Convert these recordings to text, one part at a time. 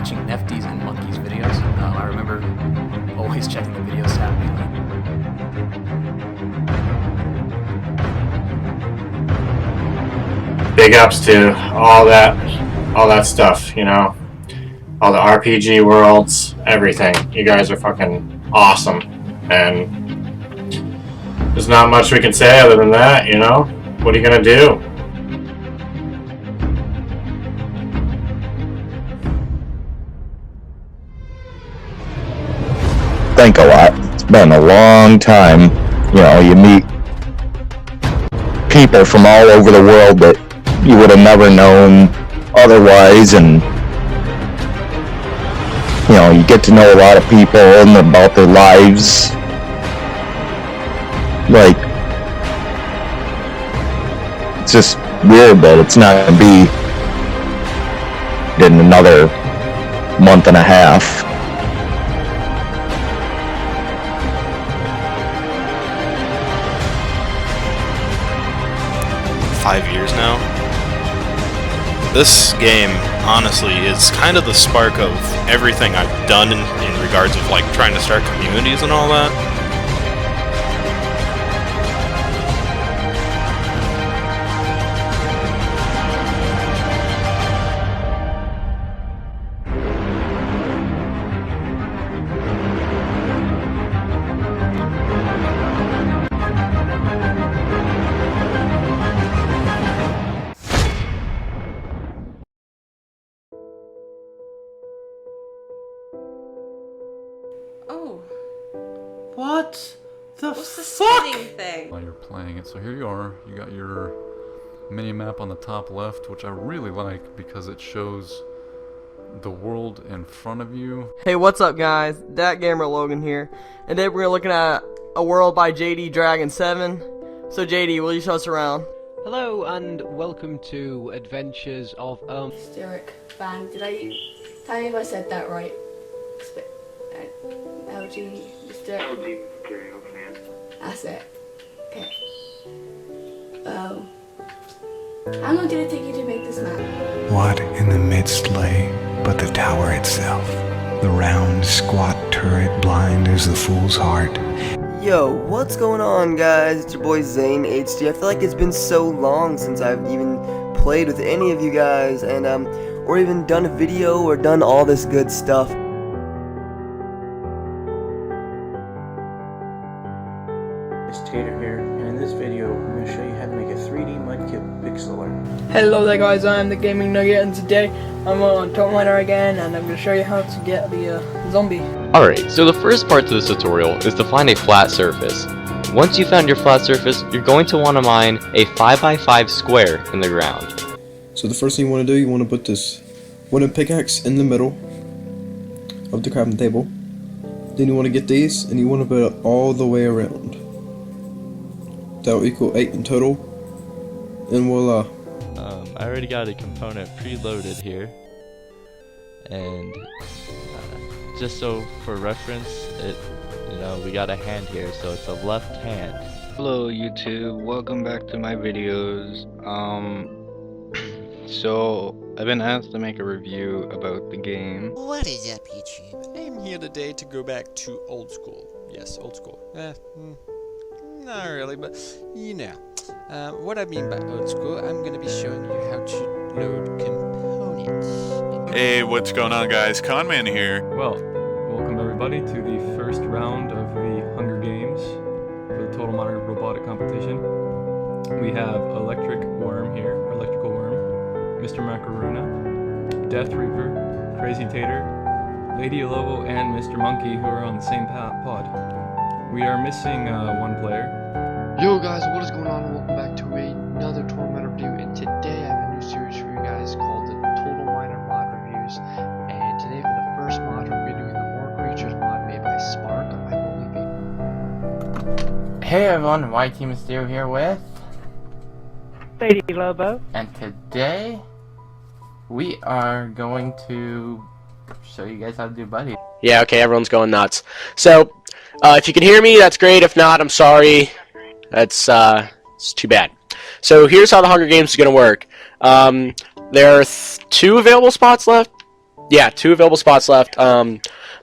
watching Nefty's and Monkey's videos. I remember always checking the videos happening. Big ups to all that stuff, you know, all the RPG worlds, everything. You guys are fucking awesome, and there's not much we can say other than that, you know. What are you gonna do? Think a lot. It's been a long time. You know, you meet people from all over the world that you would have never known otherwise, and you know, you get to know a lot of people and about their lives. Like, it's just weird that it's not gonna be in another month and a half. Years now. This game, honestly, is kind of the spark of everything I've done in regards of like trying to start communities and all that. Oh. What the What's the fuck? spinning thing? While you're playing it, so here you are. You got your mini map on the top left, which I really like because it shows the world in front of you. Hey, what's up, guys? Dat Gamer Logan here, and today we're looking at a world by JD Dragon 7. So JD, will you show us around? Hello and welcome to Adventures of Hysteric Bang. Did I tell you if I said that right? LG Hysteric. LG Material Fan. That's it. Okay. How long did it take you to make this map? What in the midst lay but the tower itself, the round, squat turret blind as the fool's heart. Yo, what's going on, guys? It's your boy Zane HD. I feel like it's been so long since I've even played with any of you guys, and or even done a video or done all this good stuff. It's Tater here, and in this video, I'm going to show you how to make a 3D mudkip pixel art. Hello there, guys, I am the Gaming Nugget, and today I'm on Tomb Miner again, and I'm going to show you how to get the zombie. Alright, so the first part to this tutorial is to find a flat surface. Once you found your flat surface, you're going to want to mine a 5x5 square in the ground. So the first thing you want to do, you want to put this wooden pickaxe in the middle of the crafting table. Then you want to get these, and you want to put it all the way around. That will equal 8 in total, and voila. I already got a component preloaded here, and just so for reference, we got a hand here, so it's a left hand. Hello YouTube, welcome back to my videos. So I've been asked to make a review about the game. What is up, YouTube? I'm here today to go back to old school. Yes, old school. Not really, but you know. What I mean by old school, I'm gonna be showing you how to load components. Hey, what's going on, guys? Conman here. Well, welcome everybody to the first round of the Hunger Games for the Total Modern Robotic Competition. We have Electric Worm here, Electrical Worm, Mr. Macaroona, Death Reaper, Crazy Tater, Lady Lobo, and Mr. Monkey, who are on the same pod. We are missing one player. Yo guys, what is going on? Welcome back to another Total Miner review, and today I have a new series for you guys called the Total Miner Mod Reviews. And today for the first mod, we're going to be doing the More Creatures mod made by Spark, I believe. Hey everyone, YT Mysterio here with Lady Lobo. And today we are going to show you guys how to do Buddy. Yeah, okay, everyone's going nuts. So, if you can hear me, that's great. If not, I'm sorry. That's it's too bad. So here's how the Hunger Games is going to work. There are 2 available spots left. Yeah, 2 available spots left. The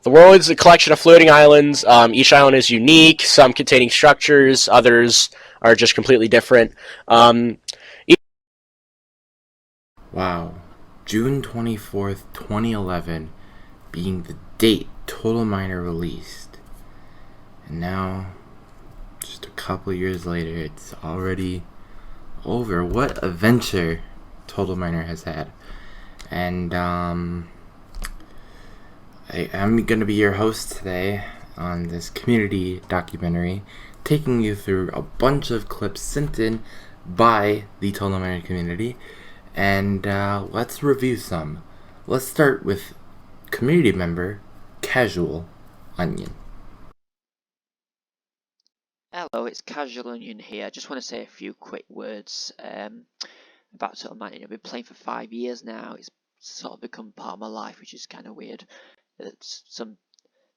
world is a collection of floating islands. Each island is unique, some containing structures, others are just completely different. Wow. June 24th, 2011 being the date Total Miner released. And now, just a couple years later, it's already over. What adventure Total Miner has had. And I'm gonna be your host today on this community documentary, taking you through a bunch of clips sent in by the Total Miner community, and let's review some. Let's start with community member Casual Onion. Hello, it's Casual Onion here. I just want to say a few quick words about Total Miner. I've been playing for 5 years now. It's sort of become part of my life, which is kind of weird. It's some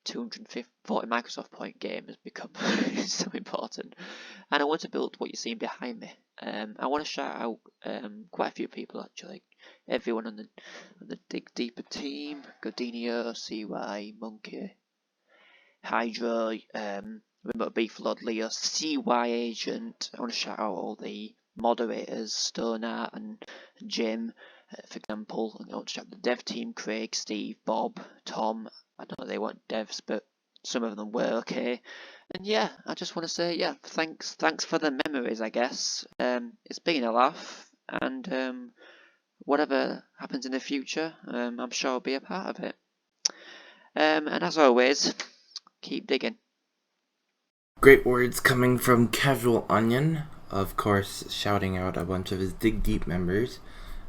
240 Microsoft point game has become so important, and I want to build what you're seeing behind me. I want to shout out quite a few people actually. Everyone on the Dig Deeper team: Godinio, CY, Monkey, Hydro, Remote Beef Lord Leo, CY Agent. I want to shout out all the moderators, Stonart and Jim, for example. I want to shout out the dev team: Craig, Steve, Bob, Tom. I don't know if they weren't devs, but some of them were okay. And yeah, I just want to say, yeah, thanks for the memories, I guess. It's been a laugh, and whatever happens in the future, I'm sure I'll be a part of it. And as always, keep digging. Great words coming from Casual Onion, of course, shouting out a bunch of his Dig Deep members,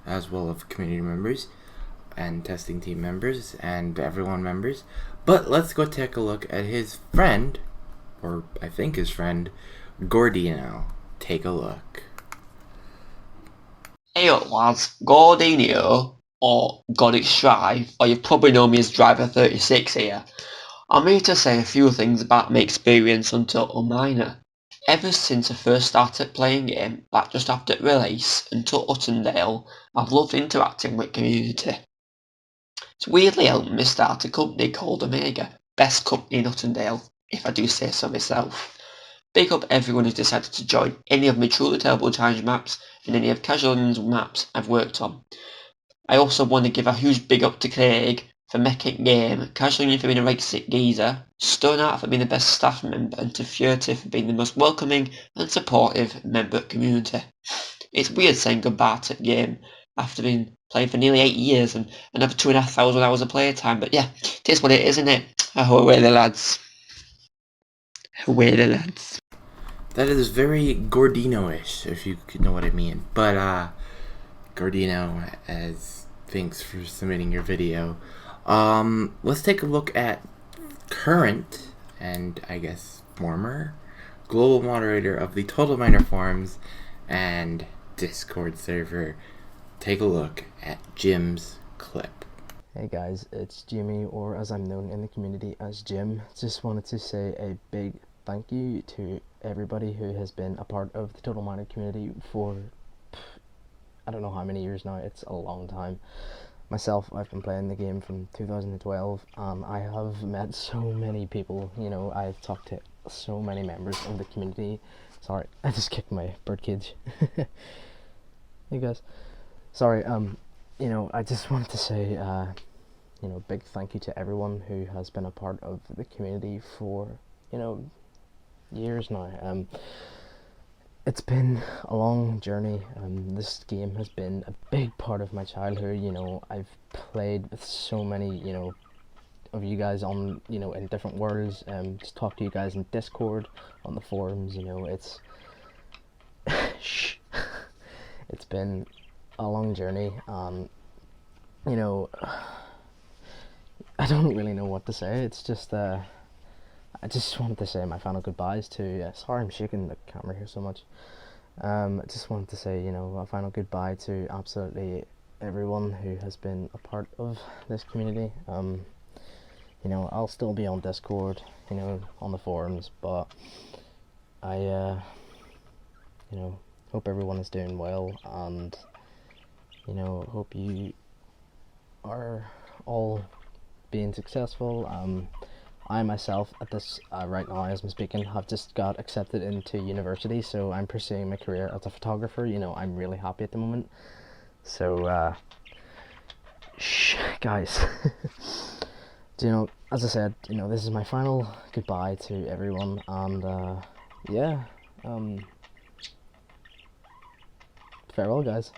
as well as community members, and testing team members, and everyone members. But let's go take a look at his friend, or I think his friend, Gordino. Take a look. Hey up lads, Gordinio, or Godix Drive, or you probably know me as Driver36 here. I'm here to say a few things about my experience on Total Miner. Ever since I first started playing game, back just after release, until Uttendale, I've loved interacting with community. It's weirdly helped me start a company called Omega, best company in Uttendale, if I do say so myself. Big up everyone who's decided to join any of my Truly Terrible Challenge maps and any of Casual Onion's maps I've worked on. I also want to give a huge big up to Craig for making game, Casual Onion for being a right sick geezer, Stoneart for being the best staff member, and to Furtive for being the most welcoming and supportive member community. It's weird saying goodbye to the game after being playing for nearly 8 years and another 2,500 hours of playtime, but yeah, it is what it is, isn't it? Away the lads. Away the lads. That is very Gordino-ish, if you could know what I mean. But, Gordino, as thanks for submitting your video. Let's take a look at current, and I guess former, global moderator of the Total Miner forums and Discord server. Take a look at Jim's clip. Hey guys, it's Jimmy, or as I'm known in the community as Jim. Just wanted to say a big thank you to everybody who has been a part of the Total Miner community for I don't know how many years now. It's a long time. Myself, I've been playing the game from 2012. I have met so many people, you know, I've talked to so many members of the community. Sorry, I just kicked my birdcage. Hey guys. Sorry, you know, I just wanted to say, you know, big thank you to everyone who has been a part of the community for, you know, years now. It's been a long journey. This game has been a big part of my childhood. You know, I've played with so many, you know, of you guys on, you know, in different worlds. Just talk to you guys in Discord, on the forums. You know, it's it's been a long journey. You know, I don't really know what to say. It's just I just wanted to say my final goodbyes to, sorry I'm shaking the camera here so much. I just wanted to say, you know, a final goodbye to absolutely everyone who has been a part of this community. You know, I'll still be on Discord, you know, on the forums, but I, you know, hope everyone is doing well, and, you know, hope you are all being successful. I myself, at this right now as I'm speaking, have just got accepted into university, so I'm pursuing my career as a photographer. You know, I'm really happy at the moment. So, shh, guys. You know, as I said, you know, this is my final goodbye to everyone, and yeah, farewell, guys.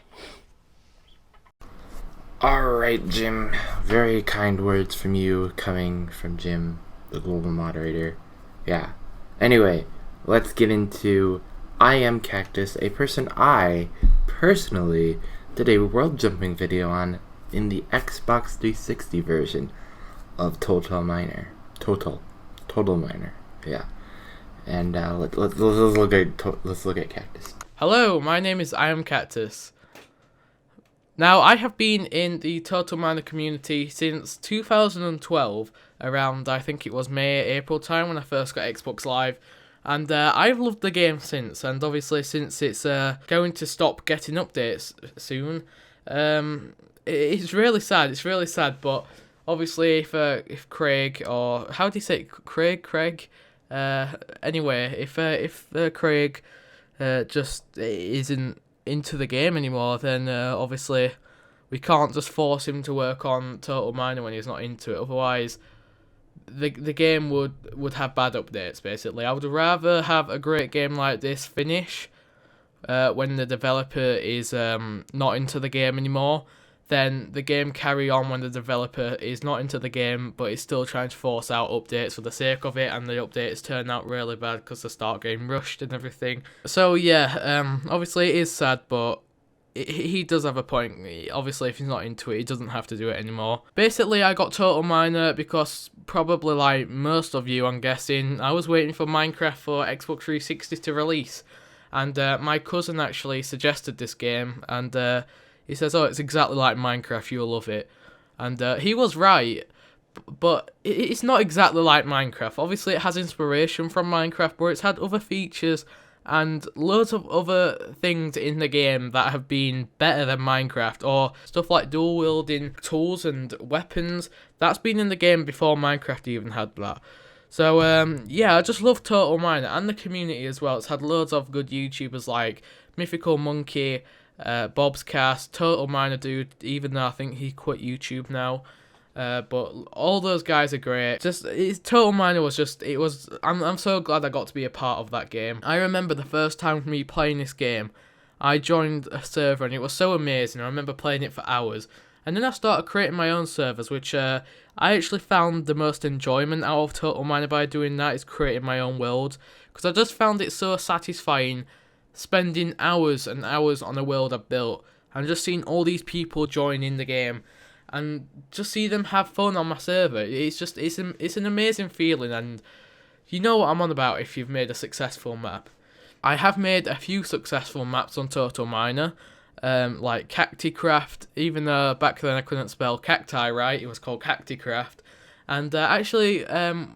Alright, Jim. Very kind words from you, coming from Jim, the global moderator. Yeah. Anyway, let's get into I Am Cactus, a person I personally did a world jumping video on in the Xbox 360 version of Total Miner. Total Miner. Yeah. And let's look at Cactus. Hello, my name is I Am Cactus. Now, I have been in the Total Miner community since 2012, around, I think it was May, April time when I first got Xbox Live, and I've loved the game since, and obviously since it's going to stop getting updates soon, it's really sad, but obviously if Craig, or how do you say it? Craig? Anyway, if Craig just isn't into the game anymore, then obviously we can't just force him to work on Total Miner when he's not into it. Otherwise, the game would have bad updates. Basically, I would rather have a great game like this finish when the developer is not into the game anymore, then the game carry on when the developer is not into the game but is still trying to force out updates for the sake of it, and the updates turn out really bad because they start getting rushed and everything. So yeah, obviously it is sad, but he does have a point. Obviously if he's not into it, he doesn't have to do it anymore. Basically, I got Total Miner because, probably like most of you I'm guessing, I was waiting for Minecraft for Xbox 360 to release, and my cousin actually suggested this game, and he says, oh, it's exactly like Minecraft, you'll love it. And he was right, but it's not exactly like Minecraft. Obviously, it has inspiration from Minecraft, but it's had other features and loads of other things in the game that have been better than Minecraft, or stuff like dual-wielding tools and weapons. That's been in the game before Minecraft even had that. So, yeah, I just love Total Miner, and the community as well. It's had loads of good YouTubers like Mythical Monkey, Bob's Cast, Total Miner Dude, even though I think he quit YouTube now. But all those guys are great. Total Miner was just, I'm so glad I got to be a part of that game. I remember the first time me playing this game, I joined a server and it was so amazing. I remember playing it for hours. And then I started creating my own servers, which I actually found the most enjoyment out of Total Miner by doing that, is creating my own world. Because I just found it so satisfying spending hours and hours on a world I've built, and just seeing all these people join in the game, and just see them have fun on my server. It's an amazing feeling, and you know what I'm on about if you've made a successful map. I have made a few successful maps on Total Miner, like Cacticraft, even though back then I couldn't spell cacti right, it was called Cacticraft. And actually,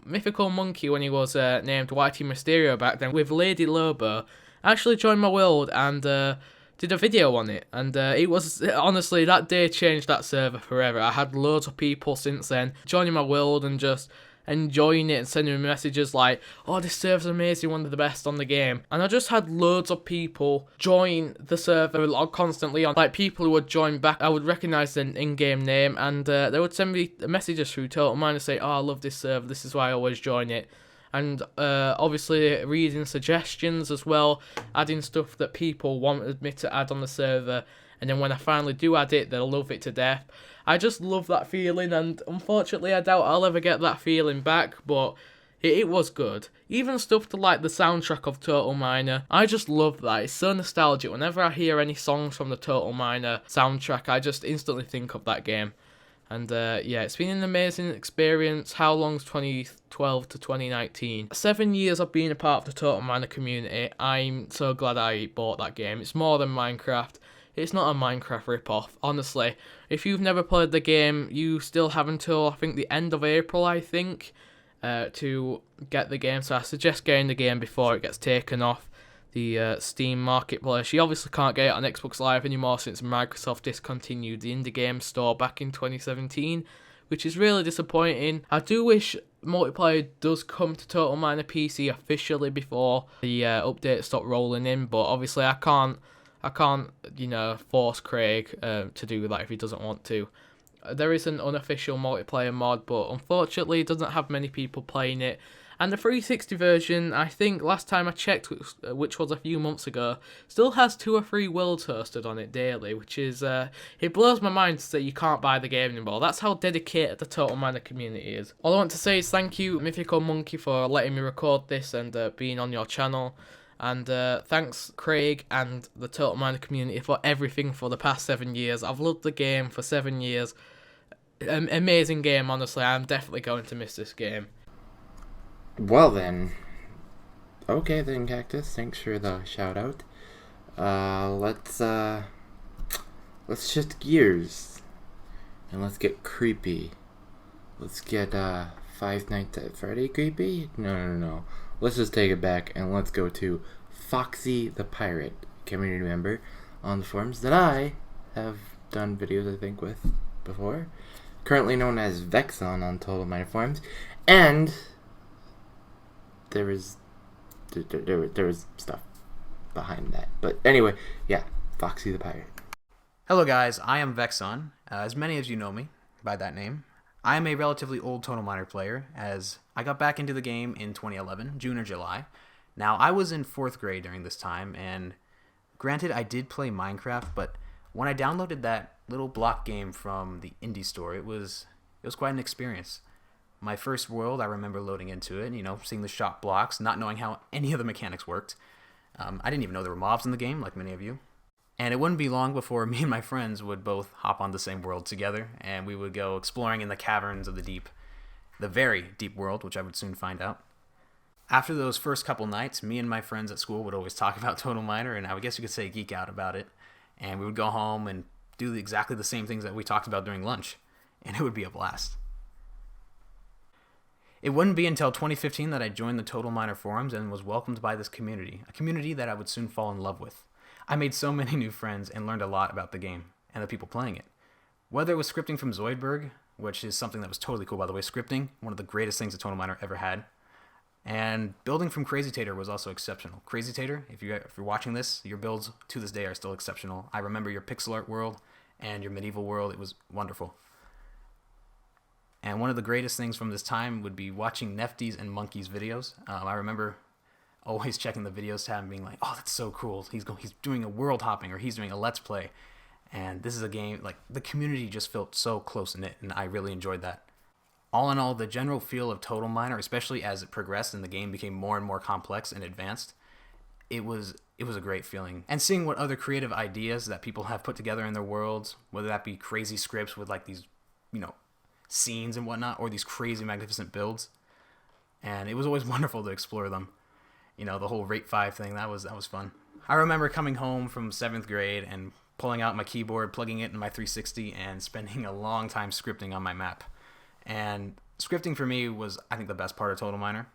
Mythical Monkey, when he was named Whitey Mysterio back then, with Lady Lobo, actually joined my world and did a video on it, and it was, honestly, that day changed that server forever. I had loads of people since then joining my world and just enjoying it and sending me messages like, oh, this server's amazing, one of the best on the game. And I just had loads of people join the server constantly, on like people who would join back. I would recognise their in-game name, and they would send me messages through Total Miner say, oh, I love this server, this is why I always join it. And obviously reading suggestions as well, adding stuff that people wanted me to add on the server, and then when I finally do add it, they'll love it to death. I just love that feeling, and unfortunately I doubt I'll ever get that feeling back, but it was good. Even stuff to like the soundtrack of Total Miner, I just love that. It's so nostalgic. Whenever I hear any songs from the Total Miner soundtrack, I just instantly think of that game. And yeah, it's been an amazing experience. How long's 2012 to 2019? 7 years of being a part of the Total Miner community. I'm so glad I bought that game. It's more than Minecraft. It's not a Minecraft ripoff, honestly. If you've never played the game, you still have until, I think, the end of April, I think, to get the game. So I suggest getting the game before it gets taken off the Steam marketplace. You obviously can't get it on Xbox Live anymore since Microsoft discontinued the indie game store back in 2017, which is really disappointing. I do wish multiplayer does come to Total Miner PC officially before the updates stop rolling in, but obviously I can't, you know, force Craig to do that if he doesn't want to. There is an unofficial multiplayer mod, but unfortunately it doesn't have many people playing it. And the 360 version, I think last time I checked, which was a few months ago, still has 2 or 3 worlds hosted on it daily, which is, it blows my mind to say you can't buy the game anymore. That's how dedicated the Total Miner community is. All I want to say is thank you, Mythical Monkey, for letting me record this and being on your channel. And thanks, Craig and the Total Miner community, for everything for the past 7 years. I've loved the game for 7 years. Amazing game, honestly. I'm definitely going to miss this game. Well then, okay then, Cactus. Thanks for the shout out. Let's shift gears and let's get creepy. Let's get Five Nights at Freddy creepy. No. Let's just take it back and let's go to Foxy the Pirate, community member on the forums that I have done videos I think with before. Currently known as Vexon on Total Miner forums, and there was stuff behind that. But anyway, yeah, Foxy the Pirate. Hello guys, I am Vexon. As many of you know me by that name. I am a relatively old Total Miner player, as I got back into the game in 2011, June or July. Now, I was in 4th grade during this time, and granted, I did play Minecraft, but when I downloaded that little block game from the indie store, it was quite an experience. My first world, I remember loading into it, you know, seeing the shop blocks, not knowing how any of the mechanics worked. I didn't even know there were mobs in the game, like many of you. And it wouldn't be long before me and my friends would both hop on the same world together, and we would go exploring in the caverns of the deep, the very deep world, which I would soon find out. After those first couple nights, me and my friends at school would always talk about Total Miner, and I guess you could say geek out about it. And we would go home and do exactly the same things that we talked about during lunch, and it would be a blast. It wouldn't be until 2015 that I joined the Total Miner forums and was welcomed by this community, a community that I would soon fall in love with. I made so many new friends and learned a lot about the game and the people playing it. Whether it was scripting from Zoidberg, which is something that was totally cool by the way, scripting, one of the greatest things a Total Miner ever had, and building from Crazy Tater was also exceptional. Crazy Tater, if you're watching this, your builds to this day are still exceptional. I remember your pixel art world and your medieval world. It was wonderful. And one of the greatest things from this time would be watching Nefty's and Monkey's videos. I remember always checking the videos tab and being like, oh, that's so cool. He's doing a world hopping, or he's doing a let's play. And this is a game, like, the community just felt so close-knit, and I really enjoyed that. All in all, the general feel of Total Miner, especially as it progressed and the game became more and more complex and advanced, it was a great feeling. And seeing what other creative ideas that people have put together in their worlds, whether that be crazy scripts with like these, you know, scenes and whatnot, or these crazy magnificent builds, and it was always wonderful to explore them. You know, the whole Rate 5 thing, that was fun. I remember coming home from 7th grade and pulling out my keyboard, plugging it in my 360, and spending a long time scripting on my map. And scripting for me was, I think, the best part of Total Miner.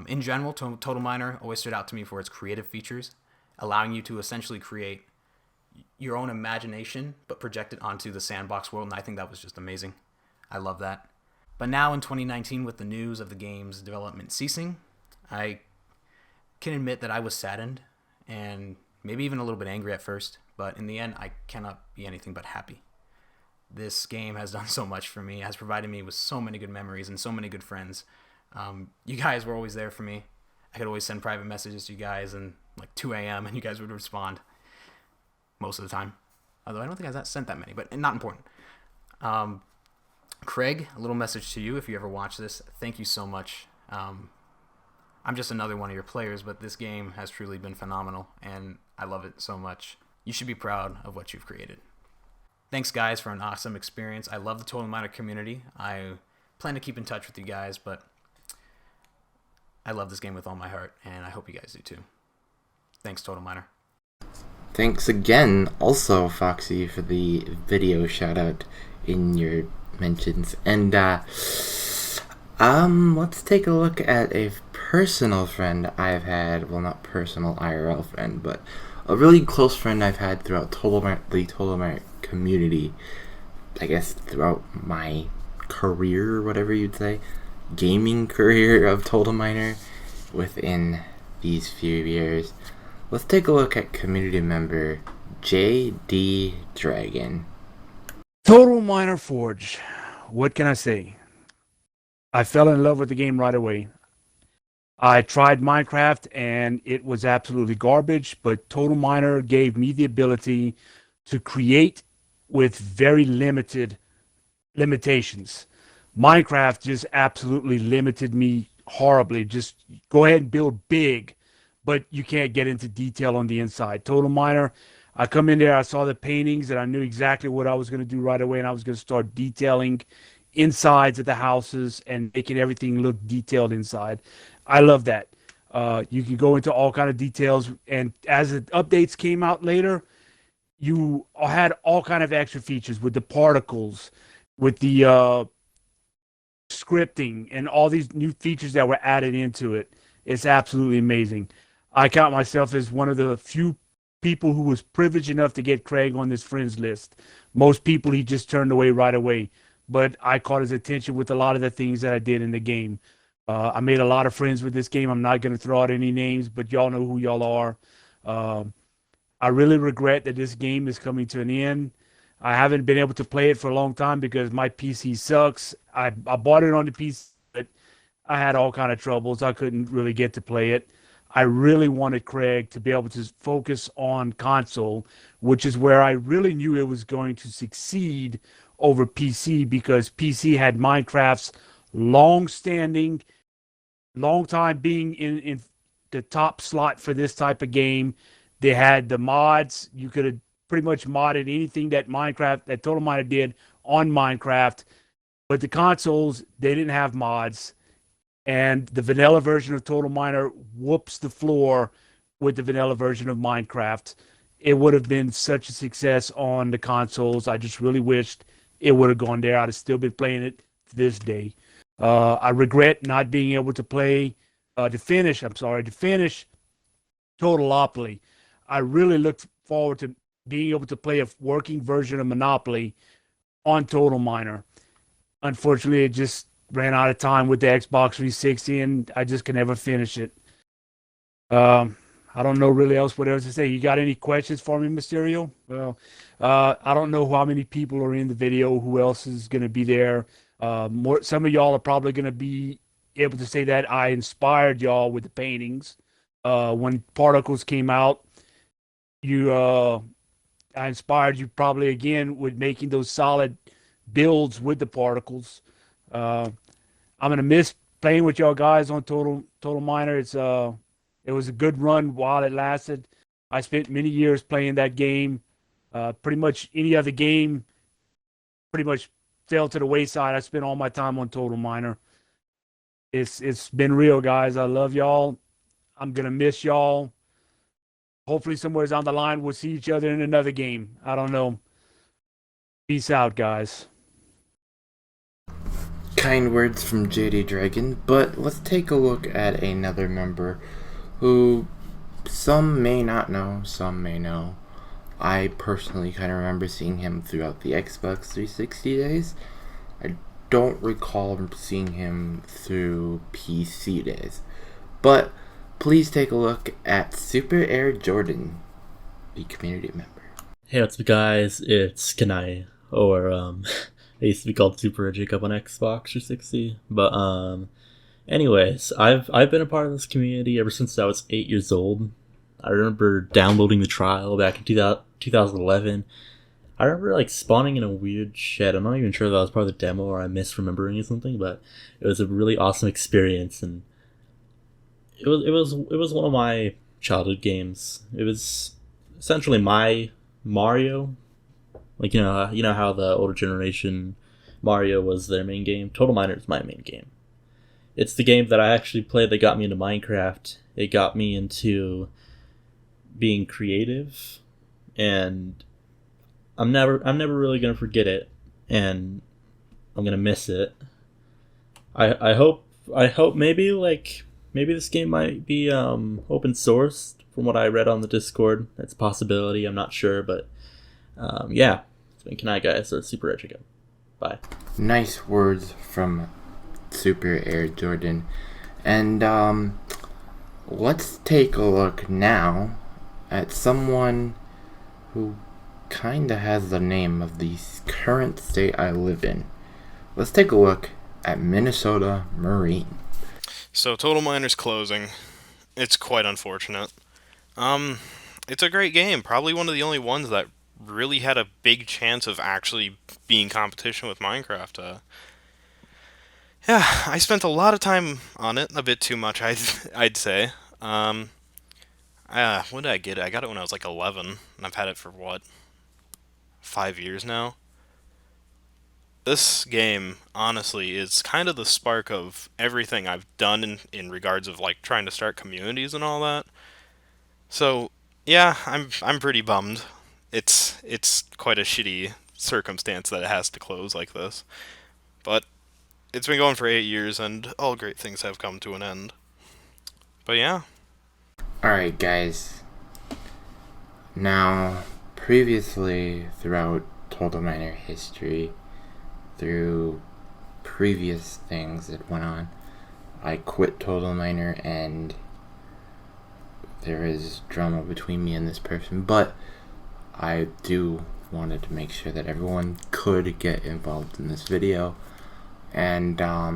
In general, Total Miner always stood out to me for its creative features, allowing you to essentially create your own imagination, but project it onto the sandbox world, and I think that was just amazing. I love that. But now in 2019, with the news of the game's development ceasing, I can admit that I was saddened and maybe even a little bit angry at first, but in the end, I cannot be anything but happy. This game has done so much for me, has provided me with so many good memories and so many good friends. You guys were always there for me. I could always send private messages to you guys in like 2 a.m. and you guys would respond most of the time. Although I don't think I sent that many, but not important. Craig, a little message to you if you ever watch this. Thank you so much. I'm just another one of your players, but this game has truly been phenomenal, and I love it so much. You should be proud of what you've created. Thanks, guys, for an awesome experience. I love the Total Miner community. I plan to keep in touch with you guys, but I love this game with all my heart, and I hope you guys do too. Thanks, Total Miner. Thanks again, also, Foxy, for the video shout-out in your mentions. And, let's take a look at a personal friend I've had. Well, not personal IRL friend, but a really close friend I've had throughout the Total Miner community. I guess throughout my career, or whatever you'd say, gaming career of Total Miner within these few years. Let's take a look at community member JD Dragon. Total Miner Forge. What can I say? I fell in love with the game right away. I tried Minecraft and it was absolutely garbage, but Total Miner gave me the ability to create with very limited limitations. Minecraft just absolutely limited me horribly. Just go ahead and build big, but you can't get into detail on the inside. Total Miner, I come in there, I saw the paintings, and I knew exactly what I was going to do right away, and I was going to start detailing insides of the houses and making everything look detailed inside. I love that. You can go into all kind of details, and as the updates came out later, you had all kind of extra features with the particles, with the scripting, and all these new features that were added into it. It's absolutely amazing. I count myself as one of the few people who was privileged enough to get Craig on this friends list. Most people he just turned away right away, but I caught his attention with a lot of the things that I did in the game. I made a lot of friends with this game. I'm not going to throw out any names, but y'all know who y'all are. I really regret that this game is coming to an end. I haven't been able to play it for a long time because my PC sucks. I bought it on the PC, but I had all kind of troubles. I couldn't really get to play it. I really wanted Craig to be able to focus on console, which is where I really knew it was going to succeed over PC, because PC had Minecraft's long-standing, long time being in the top slot for this type of game. They had the mods. You could have pretty much modded anything that Total Miner did on Minecraft, but the consoles, they didn't have mods. And the vanilla version of Total Miner whoops the floor with the vanilla version of Minecraft. It would have been such a success on the consoles. I just really wished it would have gone there. I'd have still been playing it to this day. I regret not being able to play, to finish Totalopoly. I really looked forward to being able to play a working version of Monopoly on Total Miner. Unfortunately, it just ran out of time with the Xbox 360, and I just could never finish it. I don't know really what else to say. You got any questions for me, Mysterio? Well, I don't know how many people are in the video, who else is going to be there. Some of y'all are probably going to be able to say that I inspired y'all with the paintings. When Particles came out, I inspired you probably again with making those solid builds with the Particles. I'm gonna miss playing with y'all guys on Total Miner. It was a good run while it lasted. I spent many years playing that game. Pretty much any other game pretty much fell to the wayside. I spent all my time on Total Miner. It's been real, guys. I love y'all. I'm gonna miss y'all. Hopefully somewhere down the line we'll see each other in another game. I don't know. Peace out, guys. Kind words from JD Dragon, but let's take a look at another member who some may not know, some may know. I personally kind of remember seeing him throughout the Xbox 360 days. I don't recall seeing him through PC days. But please take a look at Super Air Jordan, the community member. Hey, what's up, guys? It's Kanai, or I used to be called Super Jacob on Xbox 360. But anyways, I've been a part of this community ever since I was 8 years old. I remember downloading the trial back in 2011. I remember like spawning in a weird shed. I'm not even sure if that was part of the demo or I'm misremembering or something, but it was a really awesome experience, and it was one of my childhood games. It was essentially my Mario. Like, you know how the older generation Mario was their main game? Total Miner is my main game. It's the game that I actually played that got me into Minecraft. It got me into being creative, and I'm never really gonna forget it, and I'm gonna miss it. I hope maybe this game might be open sourced from what I read on the Discord. That's a possibility. I'm not sure, but yeah. It's been Kanai, guys. So it's Super Edge again. Bye. Nice words from Super Air Jordan. And let's take a look now at someone who kinda has the name of the current state I live in. Let's take a look at Minnesota Marine. So Total Miner's closing. It's quite unfortunate. It's a great game. Probably one of the only ones that really had a big chance of actually being competition with Minecraft. Yeah, I spent a lot of time on it, a bit too much, I'd say. When did I get it? I got it when I was like 11, and I've had it for what, 5 years now? This game, honestly, is kind of the spark of everything I've done in regards of like trying to start communities and all that. So, yeah, I'm pretty bummed. It's quite a shitty circumstance that it has to close like this. But it's been going for 8 years, and all great things have come to an end. But yeah. Alright, guys. Now, previously, throughout Total Miner history, through previous things that went on, I quit Total Miner, and there is drama between me and this person, but I wanted to make sure that everyone could get involved in this video, and I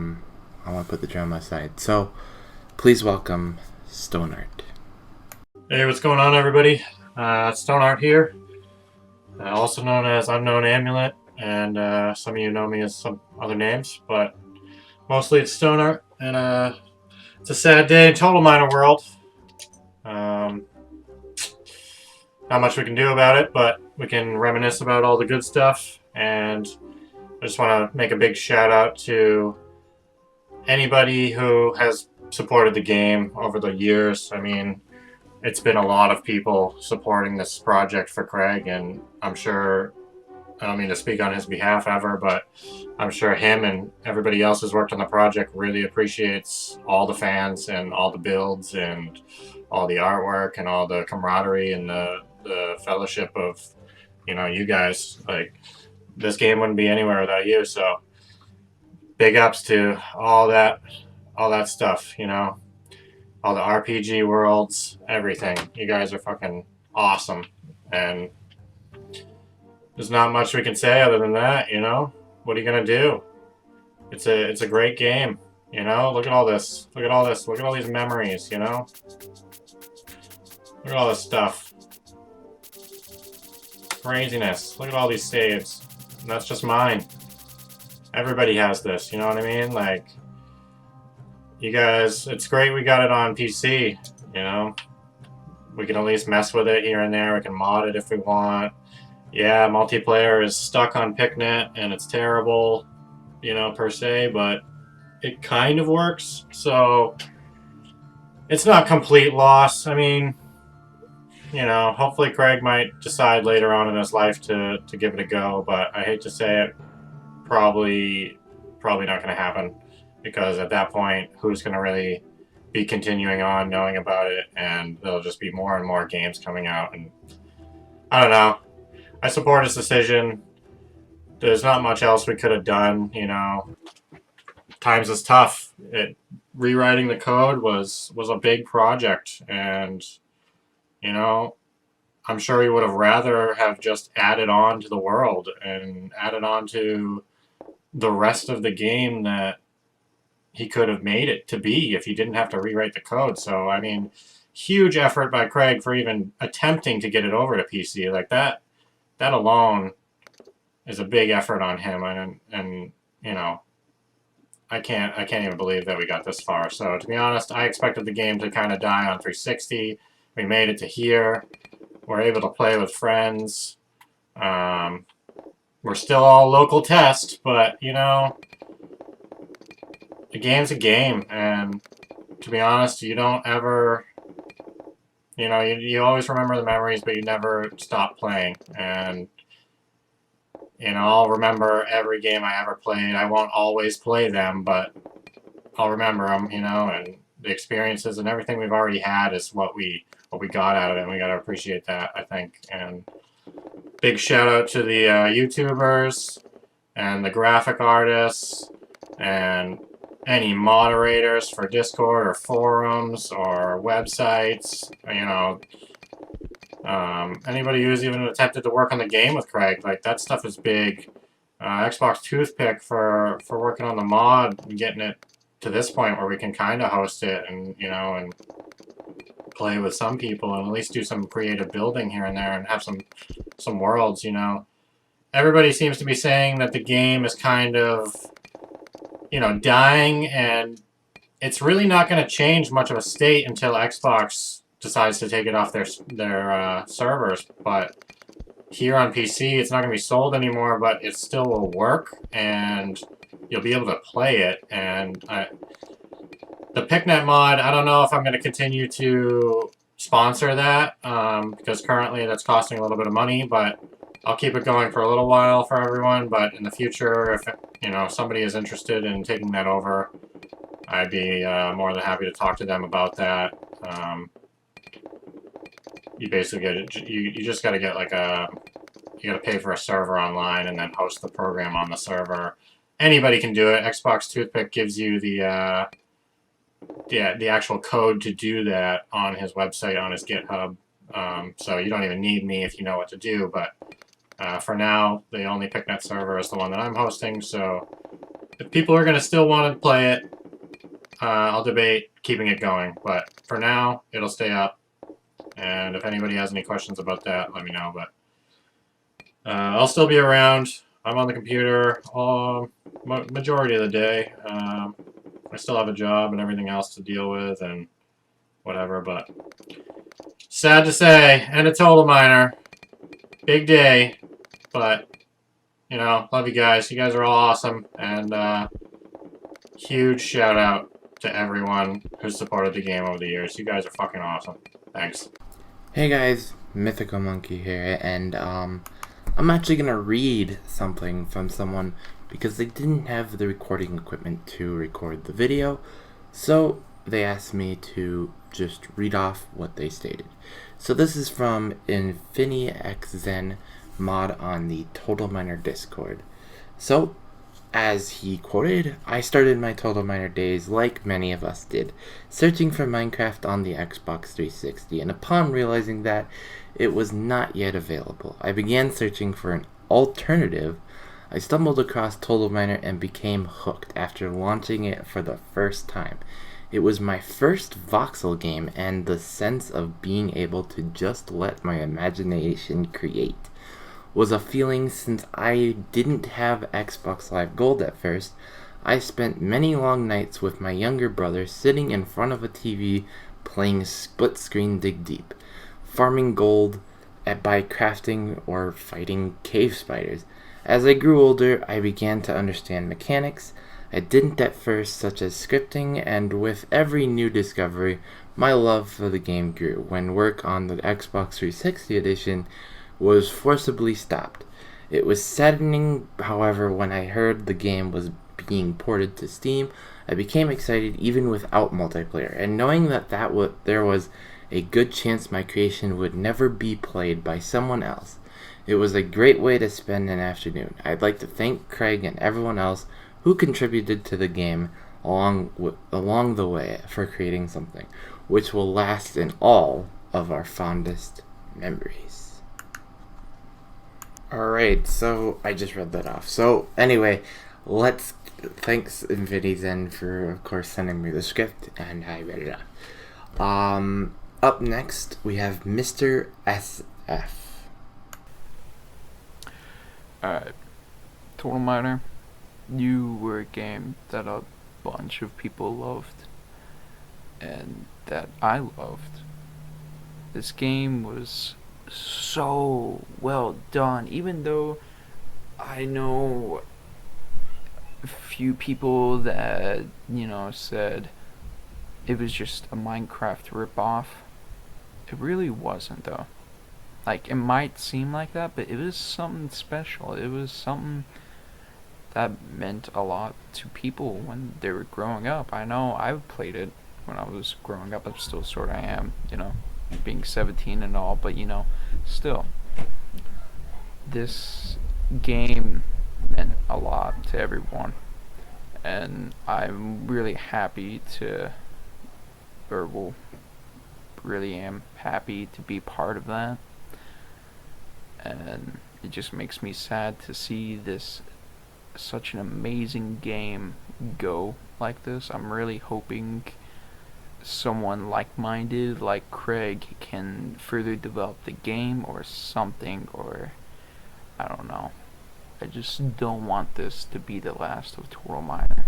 want to put the drama aside. So, please welcome Stone Art. Hey, what's going on, everybody? Stone Art here, also known as Unknown Amulet, and some of you know me as some other names, but mostly it's Stone Art, and it's a sad day in Total Miner world. Not much we can do about it, but we can reminisce about all the good stuff, and I just want to make a big shout out to anybody who has supported the game over the years. I mean, it's been a lot of people supporting this project for Craig, and I'm sure, I don't mean to speak on his behalf ever, but I'm sure him and everybody else who's worked on the project really appreciates all the fans and all the builds and all the artwork and all the camaraderie and the fellowship of, you know, you guys. Like, this game wouldn't be anywhere without you, so big ups to all that stuff, you know, all the RPG worlds, everything. You guys are fucking awesome, and there's not much we can say other than that, you know? What are you gonna do? It's a great game, you know? Look at all this. Look at all this. Look at all these memories, you know? Look at all this stuff. Craziness. Look at all these saves. And that's just mine. Everybody has this, you know what I mean? Like, you guys, it's great we got it on PC, you know? We can at least mess with it here and there. We can mod it if we want. Yeah, multiplayer is stuck on Picnet, and it's terrible, you know, per se, but it kind of works, so it's not complete loss. I mean, you know, hopefully Craig might decide later on in his life to give it a go, but I hate to say it, probably not going to happen, because at that point, who's going to really be continuing on knowing about it, and there'll just be more and more games coming out, and I don't know. I support his decision. There's not much else we could have done, you know. Times is tough. Rewriting the code was a big project, and, you know, I'm sure he would have rather have just added on to the world and added on to the rest of the game that he could have made it to be if he didn't have to rewrite the code. So, I mean, huge effort by Craig for even attempting to get it over to PC. Like, that alone is a big effort on him, and you know, I can't even believe that we got this far. So, to be honest, I expected the game to kind of die on 360. We made it to here. We're able to play with friends. We're still all local test, but, you know, a game's a game, and to be honest, you don't ever, you know, you always remember the memories, but you never stop playing, and, you know, I'll remember every game I ever played. I won't always play them, but I'll remember them, you know, and the experiences and everything we've already had is what we got out of it, and we got to appreciate that, I think. And big shout out to the YouTubers and the graphic artists, and any moderators for Discord or forums or websites, you know, anybody who's even attempted to work on the game with Craig, like, that stuff is big. Xbox Toothpick for working on the mod and getting it to this point where we can kind of host it and, you know, and play with some people and at least do some creative building here and there and have some worlds, you know. Everybody seems to be saying that the game is kind of, you know, dying, and it's really not going to change much of a state until Xbox decides to take it off their servers. But here on PC, it's not going to be sold anymore, but it still will work, and you'll be able to play it. And the PicNet mod, I don't know if I'm going to continue to sponsor that, because currently that's costing a little bit of money, but I'll keep it going for a little while for everyone. But in the future, if, you know, somebody is interested in taking that over, I'd be more than happy to talk to them about that. You basically get it, you just got to get like you got to pay for a server online and then host the program on the server. Anybody can do it. Xbox Toothpick gives you the actual code to do that on his website, on his GitHub. So you don't even need me if you know what to do. But for now, the only PicNet server is the one that I'm hosting. So if people are going to still want to play it, I'll debate keeping it going. But for now, it'll stay up. And if anybody has any questions about that, let me know. But I'll still be around. I'm on the computer majority of the day. I still have a job and everything else to deal with and whatever. But sad to say, end of Total Miner. Big day. But, you know, love you guys. You guys are all awesome. And huge shout out to everyone who's supported the game over the years. You guys are fucking awesome. Thanks. Hey guys, Mythical Monkey here, and I'm actually gonna read something from someone because they didn't have the recording equipment to record the video, so they asked me to just read off what they stated. So this is from InfiniXzen mod on the Total Miner Discord. So, as he quoted, I started my Total Miner days like many of us did, searching for Minecraft on the Xbox 360, and upon realizing that it was not yet available, I began searching for an alternative. I stumbled across Total Miner and became hooked after launching it for the first time. It was my first voxel game, and the sense of being able to just let my imagination create was a feeling. Since I didn't have Xbox Live Gold at first, I spent many long nights with my younger brother sitting in front of a TV playing split screen Dig Deep, farming gold by crafting or fighting cave spiders. As I grew older, I began to understand mechanics I didn't at first, such as scripting, and with every new discovery, my love for the game grew when work on the Xbox 360 edition was forcibly stopped. It was saddening, however, when I heard the game was being ported to Steam. I became excited even without multiplayer, and knowing that there was a good chance my creation would never be played by someone else. It was a great way to spend an afternoon. I'd like to thank Craig and everyone else who contributed to the game along the way for creating something which will last in all of our fondest memories. Alright, so I just read that off. So anyway, thanks InfiniXzen for, of course, sending me the script, and I read it off. Up next, we have Mr. SF. Alright, Total Miner, you were a game that a bunch of people loved, and that I loved. This game was so well done, even though I know a few people that, said it was just a Minecraft ripoff. It really wasn't, though. Like, it might seem like that, but it was something special. It was something that meant a lot to people when they were growing up. I know I played it when I was growing up. I still sort of am, being 17 and all, but still, this game meant a lot to everyone, and I'm really happy to, or well, really am happy to be part of that. And it just makes me sad to see this such an amazing game go like this. I'm really hoping someone like-minded like Craig can further develop the game or something, or I don't know. I just don't want this to be the last of Total Miner.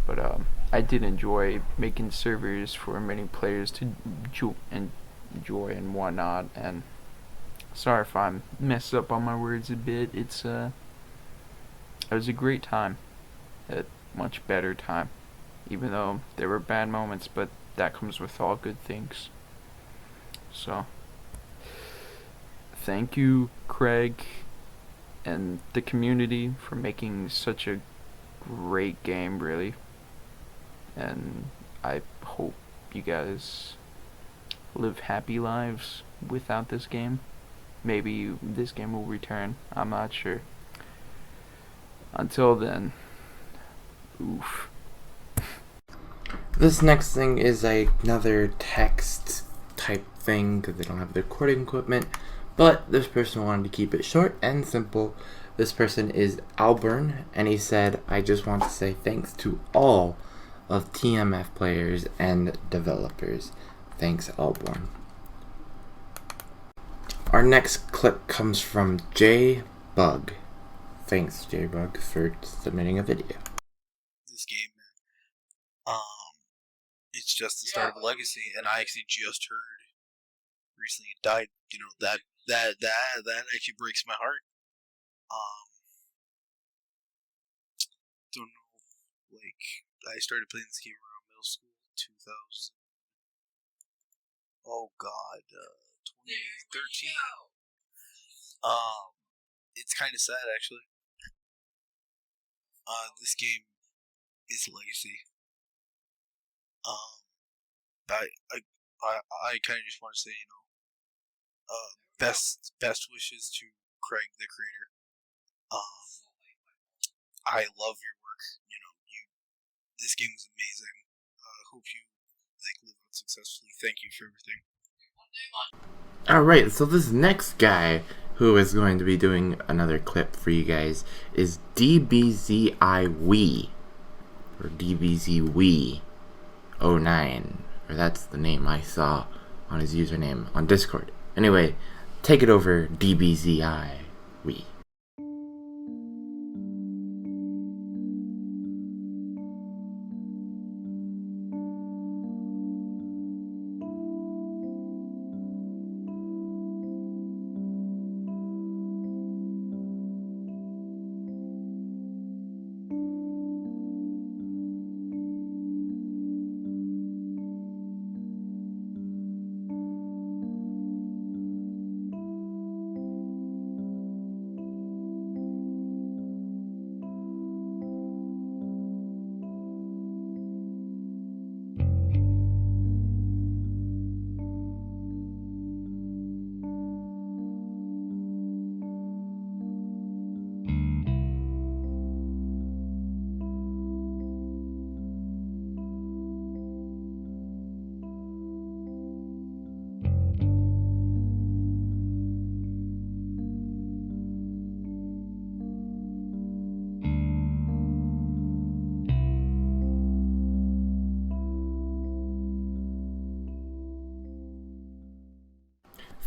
But I did enjoy making servers for many players to enjoy and whatnot. And sorry if I messed up on my words a bit. It was a great time, a much better time, even though there were bad moments. But that comes with all good things. So thank you, Craig, and the community for making such a great game, really. And I hope you guys live happy lives without this game. Maybe this game will return. I'm not sure. Until then, oof. This next thing is another text type thing because they don't have the recording equipment, but this person wanted to keep it short and simple. This person is Alburn, and he said, I just want to say thanks to all of TMF players and developers. Thanks, Alburn. Our next clip comes from J-Bug. Thanks, J-Bug, for submitting a video. This game, it's just the start of Legacy, and I actually just heard recently it died. You know, that actually breaks my heart. Don't know, like, I started playing this game around middle school, 2000. Oh God, 2013. It's kind of sad actually. This game is Legacy. I kind of just want to say, best wishes to Craig, the creator. I love your work. This game was amazing. Hope you live on successfully. Thank you for everything. Alright, so this next guy who is going to be doing another clip for you guys is DBZIWee, or DBZWee09, or that's the name I saw on his username on Discord. Anyway, take it over, DBZIWee.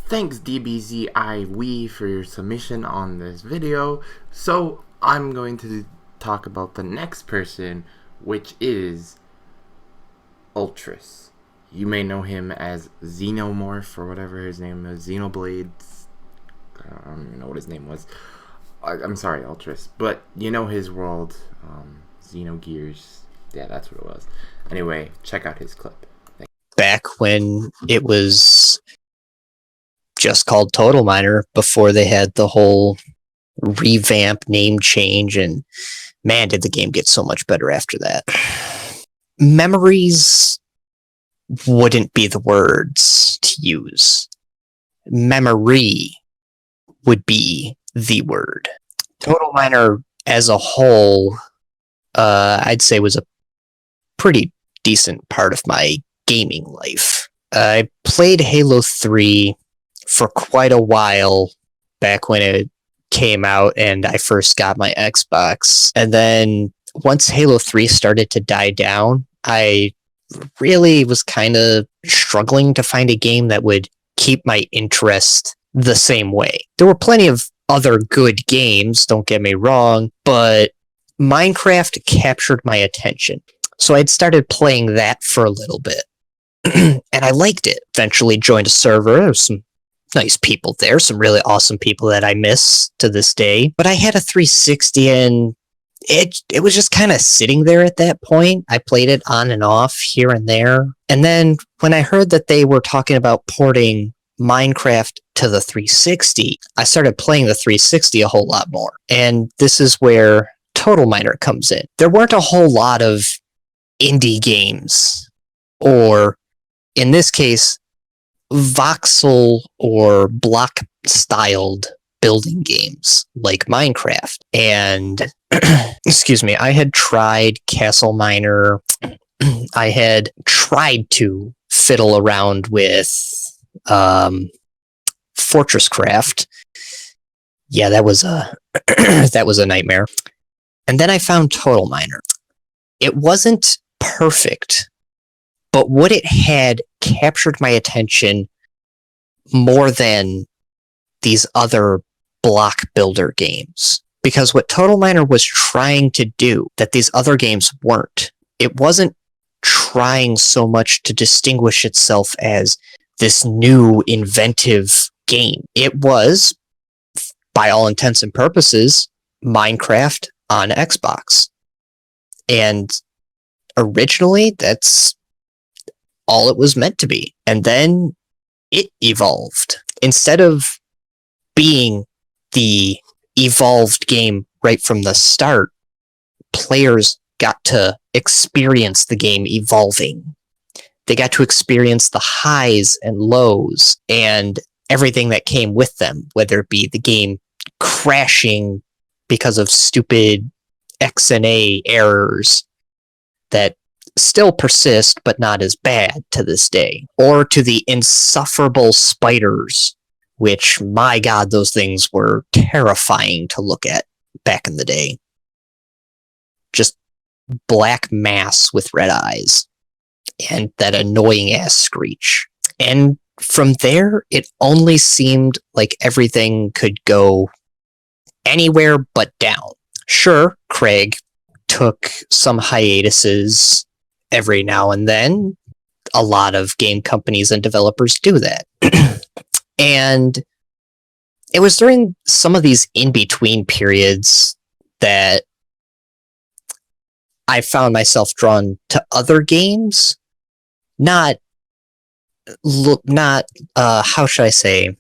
Thanks DBZIWee for your submission on this video. So I'm going to talk about the next person, which is Ultras. You may know him as Xenomorph or whatever his name is, Xenoblades. I don't even know what his name was. I'm sorry, Ultras, but you know his world, Xenogears. Yeah, that's what it was. Anyway, check out his clip. Back when it was just called Total Miner, before they had the whole revamp name change, and man, did the game get so much better after that. Memories wouldn't be the words to use. Memory would be the word. Total Miner as a whole, I'd say was a pretty decent part of my gaming life. I played Halo 3 for quite a while back when it came out and I first got my Xbox. And then once Halo 3 started to die down, I really was kind of struggling to find a game that would keep my interest the same way. There were plenty of other good games, don't get me wrong, but Minecraft captured my attention. So I'd started playing that for a little bit. And I liked it. Eventually joined a server. There was some nice people there, some really awesome people that I miss to this day. But I had a 360 and it was just kind of sitting there at that point. I played it on and off here and there. And then when I heard that they were talking about porting Minecraft to the 360, I started playing the 360 a whole lot more. And this is where Total Miner comes in. There weren't a whole lot of indie games, or in this case, voxel or block-styled building games like Minecraft. And, excuse me, I had tried Castle Miner. I had tried to fiddle around with Fortress Craft. Yeah, that was a that was a nightmare. And then I found Total Miner. It wasn't perfect, but what it had captured my attention more than these other block builder games. Because what Total Miner was trying to do that these other games weren't, it wasn't trying so much to distinguish itself as this new inventive game. It was, by all intents and purposes, Minecraft on Xbox. And originally, that's all it was meant to be. And then it evolved. Instead of being the evolved game right from the start, players got to experience the game evolving. They got to experience the highs and lows and everything that came with them, whether it be the game crashing because of stupid XNA errors that still persist but not as bad to this day, or to the insufferable spiders, which, my god, those things were terrifying to look at back in the day. Just black mass with red eyes and that annoying ass screech. And from there, it only seemed like everything could go anywhere but down. Sure, Craig took some hiatuses every now and then. A lot of game companies and developers do that. And it was during some of these in-between periods that I found myself drawn to other games. Not, how should I say?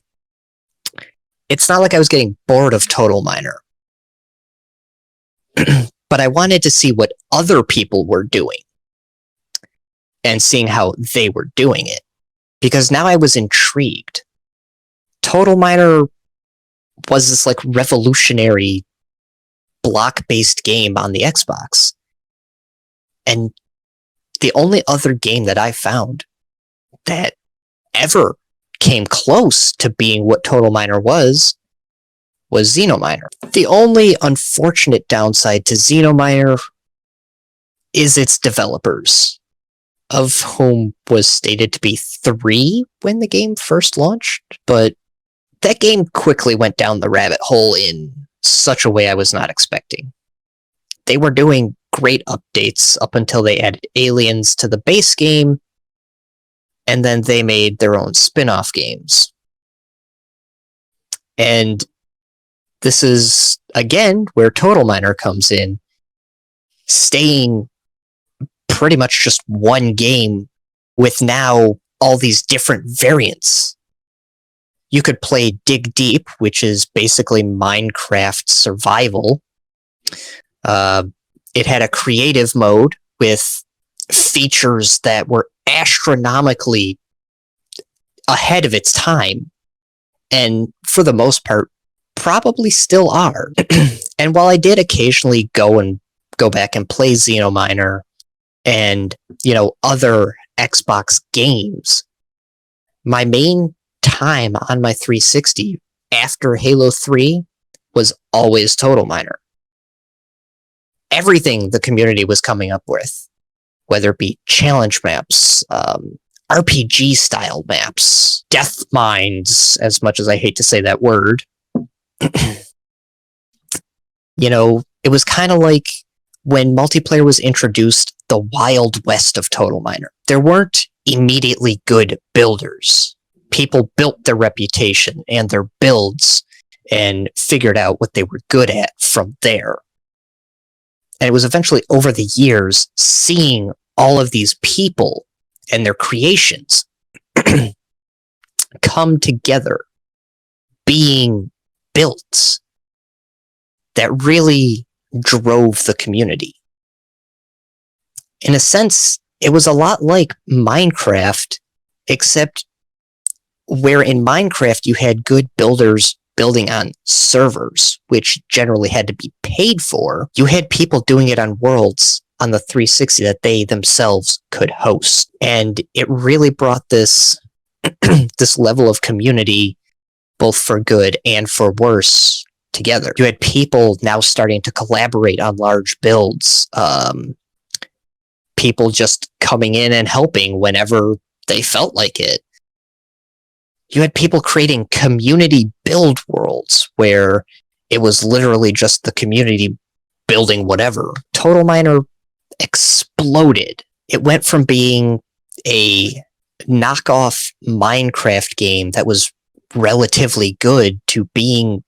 It's not like I was getting bored of Total Miner. But I wanted to see what other people were doing. And seeing how they were doing it. Because now I was intrigued. Total Miner was this like revolutionary block-based game on the Xbox. And the only other game that I found that ever came close to being what Total Miner was Xenominer. The only unfortunate downside to Xenominer is its developers, of whom was stated to be 3 when the game first launched, but that game quickly went down the rabbit hole in such a way I was not expecting. They were doing great updates up until they added aliens to the base game, and then they made their own spin-off games. And this is, again, where Total Miner comes in, staying pretty much just one game with now all these different variants. You could play Dig Deep, which is basically Minecraft survival. It had a creative mode with features that were astronomically ahead of its time. And for the most part, probably still are. And while I did occasionally go back and play Xenominer and, other Xbox games, my main time on my 360 after Halo 3 was always Total Miner. Everything the community was coming up with, whether it be challenge maps, RPG style maps, death mines, as much as I hate to say that word. It was kind of like when multiplayer was introduced, the Wild West of Total Miner. There weren't immediately good builders. People built their reputation and their builds and figured out what they were good at from there. And it was eventually over the years seeing all of these people and their creations come together, being built, that really drove the community. In a sense, it was a lot like Minecraft, except where in Minecraft you had good builders building on servers, which generally had to be paid for. You had people doing it on worlds on the 360 that they themselves could host. And it really brought this this level of community, both for good and for worse, together. You had people now starting to collaborate on large builds. People just coming in and helping whenever they felt like it. You had people creating community build worlds where it was literally just the community building whatever. Total Miner exploded. It went from being a knockoff Minecraft game that was relatively good to being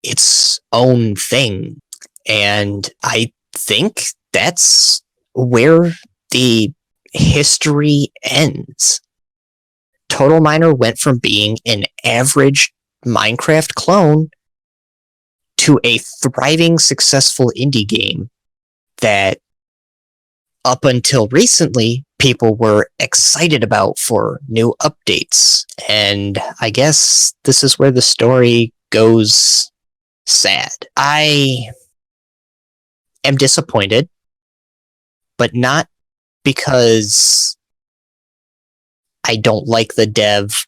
its own thing. And I think that's where the history ends. Total Miner went from being an average Minecraft clone to a thriving, successful indie game that, up until recently, people were excited about for new updates. And I guess this is where the story goes sad. I am disappointed, but not because I don't like the dev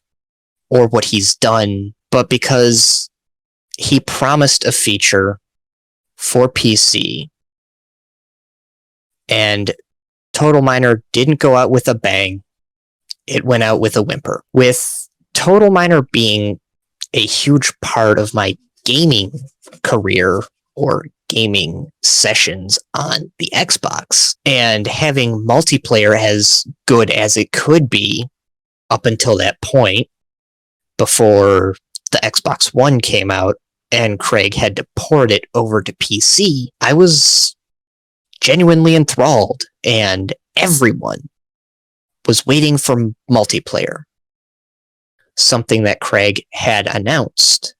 or what he's done, but because he promised a feature for PC and Total Miner didn't go out with a bang. It went out with a whimper. With Total Miner being a huge part of my gaming career or gaming sessions on the Xbox, and having multiplayer as good as it could be up until that point, before the Xbox One came out and Craig had to port it over to PC, I was genuinely enthralled, and everyone was waiting for multiplayer, something that Craig had announced.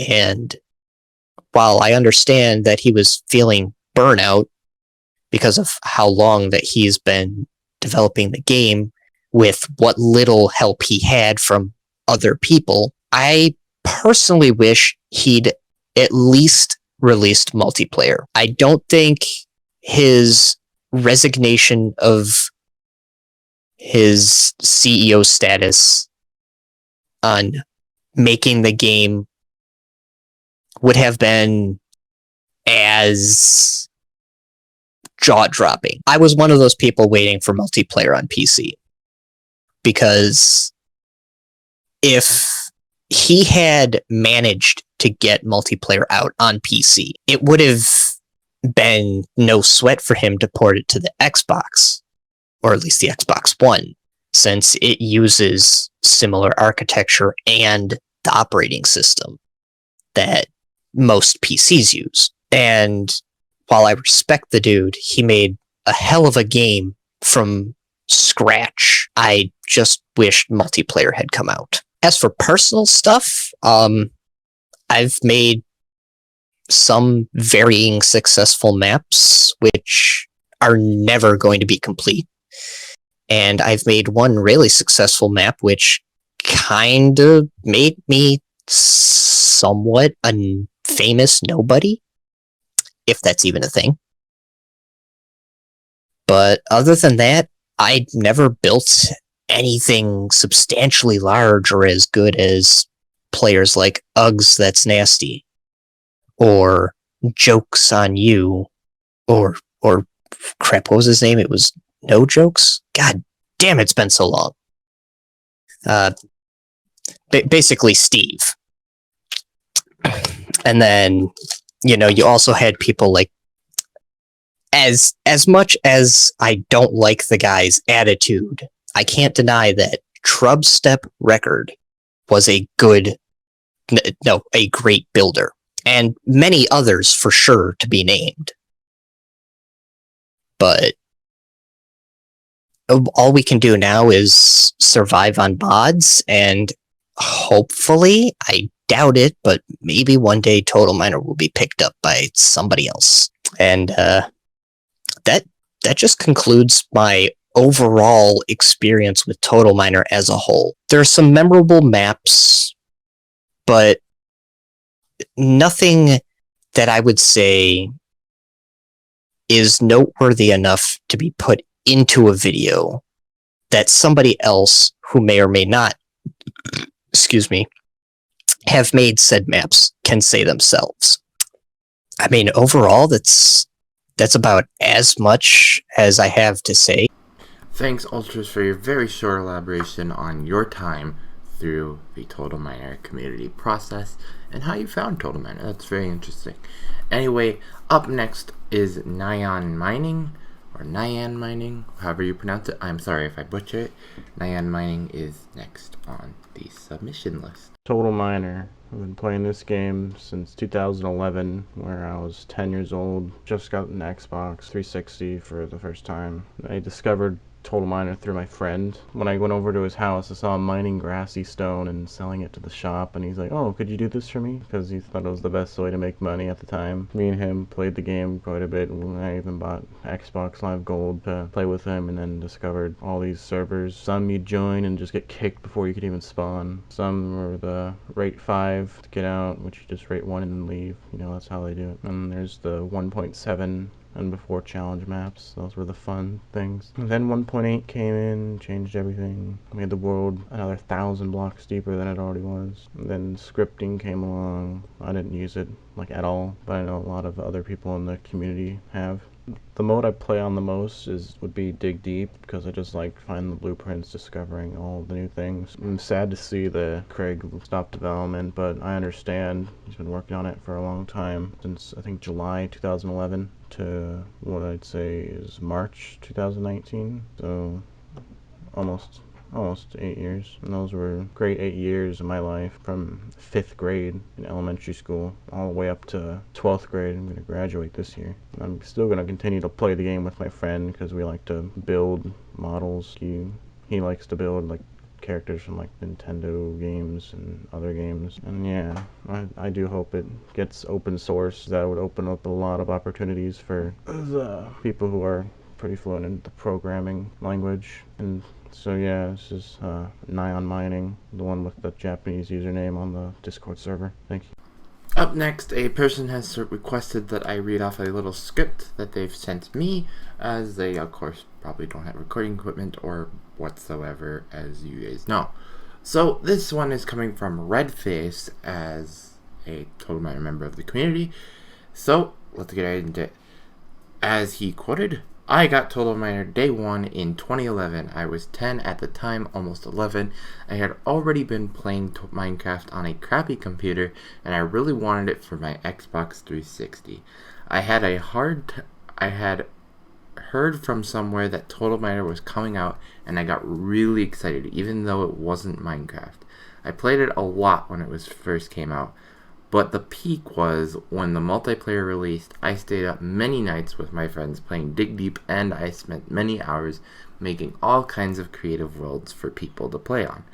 And while I understand that he was feeling burnout because of how long that he's been developing the game with what little help he had from other people, I personally wish he'd at least released multiplayer. I don't think his resignation of his CEO status on making the game would have been as jaw-dropping. I was one of those people waiting for multiplayer on PC, because if he had managed to get multiplayer out on PC, it would have been no sweat for him to port it to the Xbox, or at least the Xbox One, since it uses similar architecture and the operating system that most PCs use. And while I respect the dude, he made a hell of a game from scratch. I just wished multiplayer had come out. As for personal stuff, I've made some varying successful maps, which are never going to be complete. And I've made one really successful map, which kind of made me somewhat a famous nobody, if that's even a thing. But other than that, I never built anything substantially large or as good as players like Uggs That's Nasty, or Jokes on You, or crap, what was his name? It was No Jokes? God damn, it's been so long. Basically Steve. And then, you also had people like, as much as I don't like the guy's attitude, I can't deny that Trubstep Record was a great builder, and many others for sure to be named. But all we can do now is survive on mods, and hopefully, I doubt it, but maybe one day Total Miner will be picked up by somebody else. And that just concludes my overall experience with Total Miner as a whole. There are some memorable maps, but nothing that I would say is noteworthy enough to be put into a video that somebody else who may or may not, have made said maps can say themselves. I mean, overall, that's about as much as I have to say. Thanks, Ultras, for your very short elaboration on your time through the Total Miner community process and how you found Total Miner. That's very interesting. Anyway, up next is Nyan Mining, or Nyan Mining, however you pronounce it. I'm sorry if I butcher it. Nyan Mining is next on the submission list. Total Miner. I've been playing this game since 2011, where I was 10 years old, just got an Xbox 360 for the first time. I discovered Total Miner through my friend. When I went over to his house, I saw him mining grassy stone and selling it to the shop, and he's like, "Oh, could you do this for me?" Because he thought it was the best way to make money at the time. Me and him played the game quite a bit. I even bought Xbox Live Gold to play with him, and then discovered all these servers. Some you'd join and just get kicked before you could even spawn. Some were the rate 5 to get out, which you just rate 1 and then leave. That's how they do it. And there's the 1.7 and before challenge maps. Those were the fun things. And then 1.8 came in, changed everything, made the world another 1,000 blocks deeper than it already was. And then scripting came along. I didn't use it at all, but I know a lot of other people in the community have. The mode I play on the most would be Dig Deep, because I just like finding the blueprints, discovering all the new things. I'm sad to see that Craig stopped development, but I understand. He's been working on it for a long time, since I think July 2011 to what I'd say is March 2019, so almost 8 years. And those were great 8 years of my life, from 5th grade in elementary school all the way up to 12th grade. I'm going to graduate this year. I'm still going to continue to play the game with my friend, because we like to build models. He likes to build like characters from like Nintendo games and other games. And yeah, I do hope it gets open source. That would open up a lot of opportunities for the people who are pretty fluent in the programming language. And so yeah, this is Nyan Mining, the one with the Japanese username on the Discord server. Thank you. Up next, a person has requested that I read off a little script that they've sent me, as they, of course, probably don't have recording equipment or whatsoever, as you guys know. So this one is coming from Redface, as a Total Miner member of the community. So let's get right into it. As he quoted, "I got Total Miner day 1 in 2011. I was 10 at the time, almost 11. I had already been playing Minecraft on a crappy computer, and I really wanted it for my Xbox 360. I had heard from somewhere that Total Miner was coming out, and I got really excited, even though it wasn't Minecraft. I played it a lot when it first came out. But the peak was when the multiplayer released. I stayed up many nights with my friends playing Dig Deep, and I spent many hours making all kinds of creative worlds for people to play on.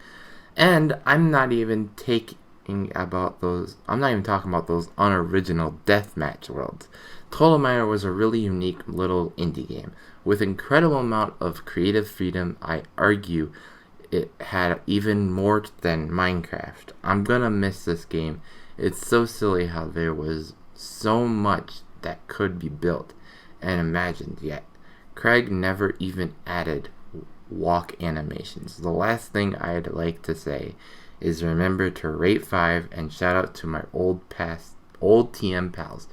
And I'm not even talking about those unoriginal deathmatch worlds. Total Miner was a really unique little indie game with incredible amount of creative freedom. I argue it had even more than Minecraft. I'm gonna miss this game. It's so silly how there was so much that could be built and imagined, yet Craig never even added walk animations. The last thing I'd like to say is remember to rate 5 and shout out to my old TM pals,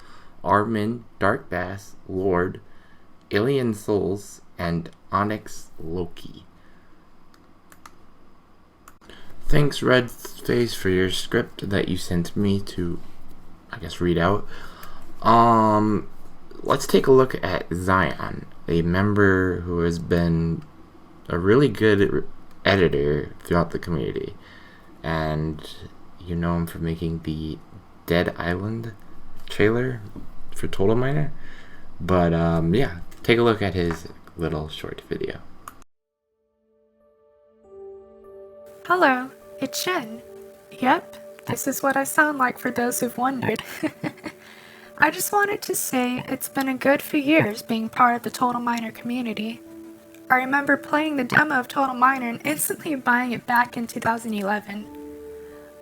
Armin, Dark Bass, Lord, Alien Souls, and Onyx Loki. Thanks, Red Face, for your script that you sent me to, I guess, read out. Let's take a look at Zion, a member who has been a really good editor throughout the community. And you know him for making the Dead Island trailer for Total Miner. But, yeah, take a look at his little short video. Hello, it's Jen. Yep, this is what I sound like for those who've wondered. I just wanted to say it's been a good few years being part of the Total Miner community. I remember playing the demo of Total Miner and instantly buying it back in 2011.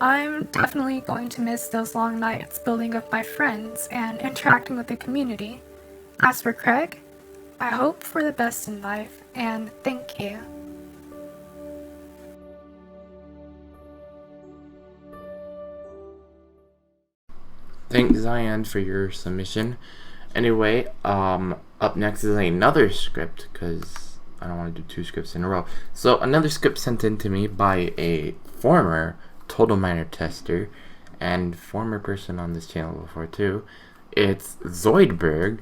I'm definitely going to miss those long nights building up my friends and interacting with the community. As for Craig, I hope for the best in life, and thank you. Thanks, Zion, for your submission. Anyway, up next is another script, because I don't want to do 2 scripts in a row. So, another script sent in to me by a former Total Miner tester, and former person on this channel before too. It's Zoidberg.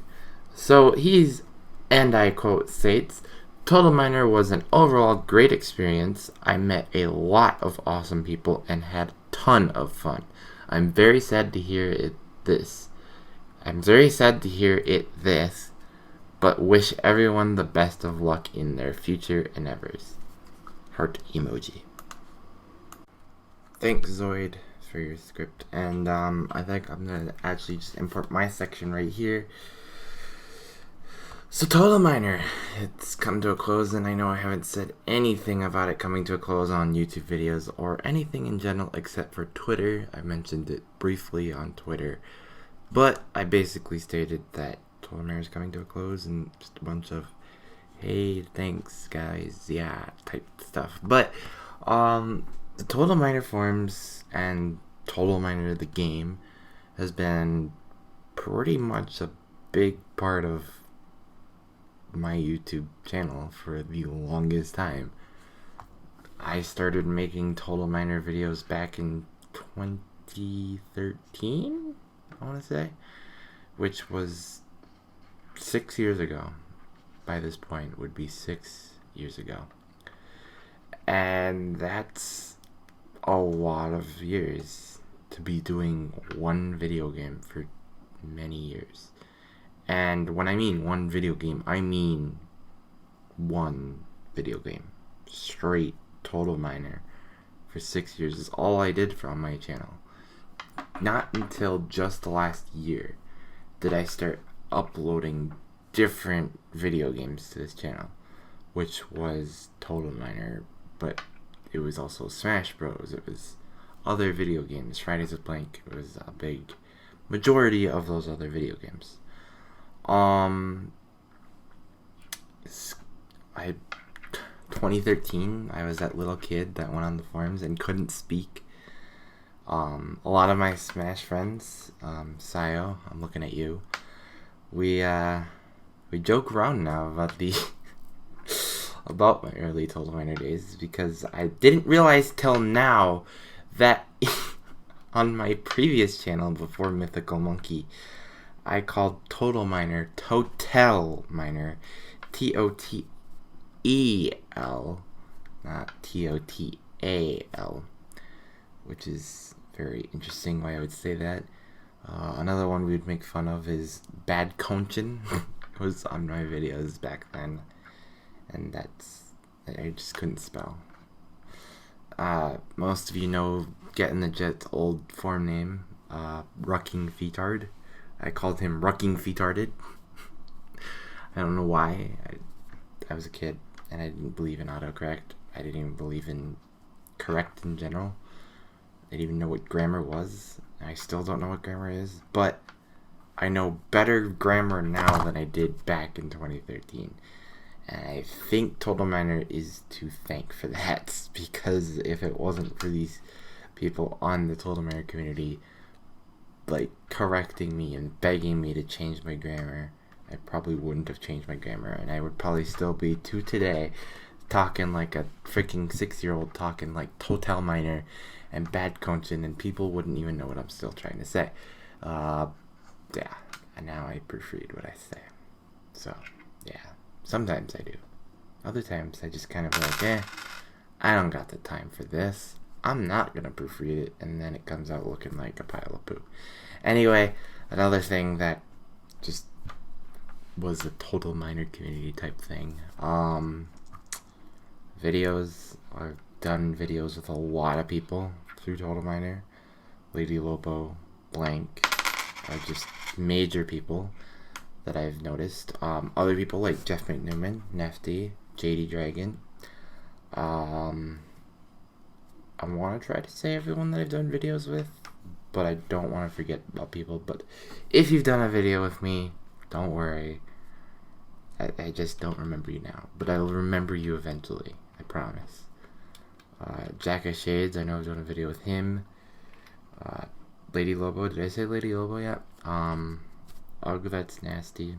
So, he's, and I quote, states, Total Miner was an overall great experience. I met a lot of awesome people and had a ton of fun. I'm very sad to hear this, but wish everyone the best of luck in their future endeavors. Heart emoji. Thanks, Zoid, for your script. And I think I'm gonna actually just import my section right here. So Total Miner, it's come to a close, and I know I haven't said anything about it coming to a close on YouTube videos or anything in general except for Twitter. I mentioned it briefly on Twitter, but I basically stated that Total Miner is coming to a close and just a bunch of hey, thanks guys, yeah, type stuff. But the Total Miner forums and Total Miner the game has been pretty much a big part of my YouTube channel for the longest time. I started making Total Miner videos back in 2013, I want to say, which was 6 years ago. By this point, it would be 6 years ago. And that's a lot of years to be doing one video game for many years. And when I mean one video game, I mean one video game. Straight Total Miner for 6 years is all I did from my channel. Not until just the last year did I start uploading different video games to this channel, which was Total Miner, but it was also Smash Bros. It was other video games. Fridays with Blank, it was a big majority of those other video games. 2013, I was that little kid that went on the forums and couldn't speak. A lot of my Smash friends, Sayo, I'm looking at you. We joke around now about about my early Total Miner days, because I didn't realize till now that on my previous channel before Mythical Monkey, I called Total Miner Totel Miner, T-O-T-E-L, not T-O-T-A-L, which is very interesting why I would say that. Another one we would make fun of is Bad Conchin. It was on my videos back then, and I just couldn't spell. Most of you know Getting the Jet's old form name, Rucking Feetard. I called him Rucking Feetarded. I don't know why. I was a kid and I didn't believe in autocorrect. I didn't even believe in correct in general. didn't even know what grammar was. I still don't know what grammar is, but I know better grammar now than I did back in 2013. And I think Total Miner is to thank for that, because if it wasn't for these people on the Total Miner community, like, correcting me and begging me to change my grammar, I probably wouldn't have changed my grammar, and I would probably still be, to today, talking like a freaking 6-year-old, talking like Total Miner and bad content, and people wouldn't even know what I'm still trying to say. Yeah, and now I proofread what I say. So, yeah, sometimes I do. Other times I just kind of like, I don't got the time for this. I'm not gonna proofread it, and then it comes out looking like a pile of poo. Anyway, another thing that just was a Total Miner community type thing. Videos. I've done videos with a lot of people through Total Miner. Lady Lobo, Blank, are just major people that I've noticed. Other people like Jeff McNewman, Nefty, JD Dragon. I want to try to say everyone that I've done videos with, but I don't want to forget about people. But if you've done a video with me, don't worry. I just don't remember you now, but I will remember you eventually. I promise. Jack of Shades, I know I've done a video with him. Lady Lobo, did I say Lady Lobo yet? Ugh, that's nasty.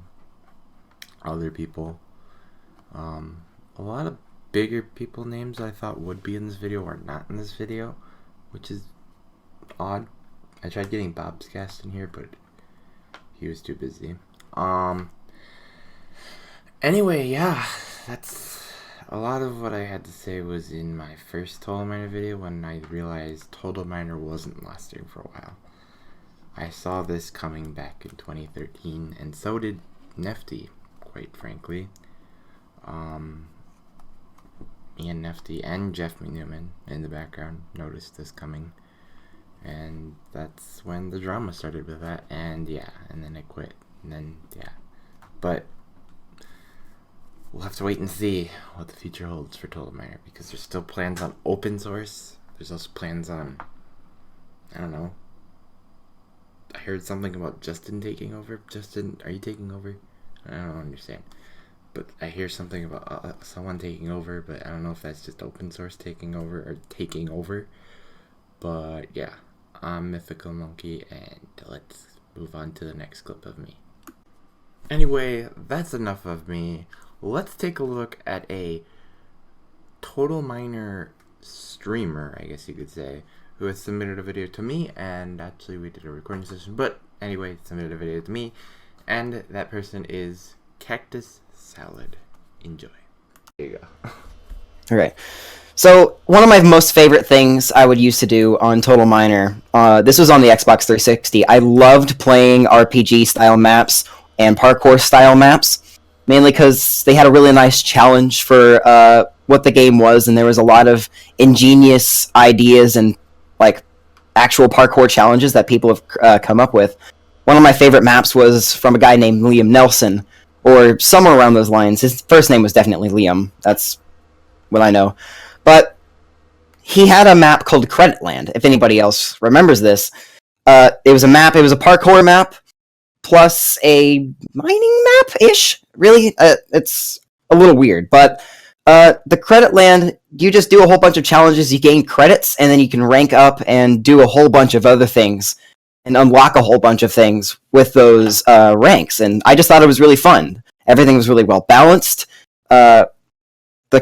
Other people. A lot of bigger people names I thought would be in this video are not in this video, which is odd. I tried getting Bob's Cast in here, but he was too busy. Anyway, yeah, that's a lot of what I had to say was in my first Total Miner video when I realized Total Miner wasn't lasting for a while. I saw this coming back in 2013, and so did Nefty, quite frankly. Me and Nefty and Jeff McNewman in the background noticed this coming, and that's when the drama started with that, and yeah, and then I quit, and then, yeah. But we'll have to wait and see what the future holds for Total Miner, because there's still plans on open source. There's also plans on, I don't know, I heard something about Justin taking over. Justin, are you taking over? I don't understand. But I hear something about someone taking over, but I don't know if that's just open source taking over or taking over. But yeah, I'm Mythical Monkey, and let's move on to the next clip of me. Anyway, that's enough of me. Let's take a look at a Total Miner streamer, I guess you could say, who has submitted a video to me, and actually we did a recording session, but anyway, submitted a video to me, and that person is Cactus Salad. Enjoy. There you go. Okay. So, one of my most favorite things I would used to do on Total Miner, this was on the Xbox 360. I loved playing RPG-style maps and parkour-style maps, mainly because they had a really nice challenge for what the game was, and there was a lot of ingenious ideas and, like, actual parkour challenges that people have come up with. One of my favorite maps was from a guy named Liam Nelson, or somewhere around those lines. His first name was definitely Liam. That's what I know. But he had a map called Credit Land, if anybody else remembers this. It was a map, it was a parkour map, plus a mining map-ish? Really? It's a little weird, but the Credit Land, you just do a whole bunch of challenges, you gain credits, and then you can rank up and do a whole bunch of other things, and unlock a whole bunch of things with those ranks, and I just thought it was really fun. Everything was really well balanced. The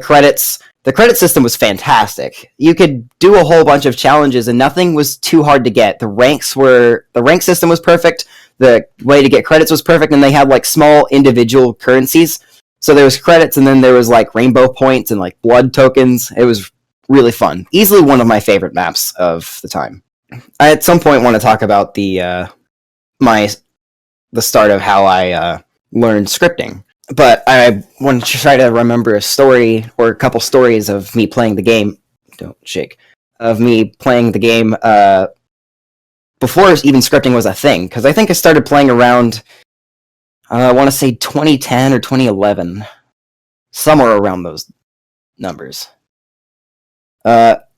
credit system was fantastic. You could do a whole bunch of challenges, and nothing was too hard to get. The rank system was perfect. The way to get credits was perfect, and they had like small individual currencies. So there was credits, and then there was like rainbow points and like blood tokens. It was really fun. Easily one of my favorite maps of the time. I at some point want to talk about the start of how I learned scripting, but I want to try to remember a story or a couple stories of me playing the game. Don't shake. Of me playing the game before even scripting was a thing, because I think I started playing around I want to say 2010 or 2011, somewhere around those numbers.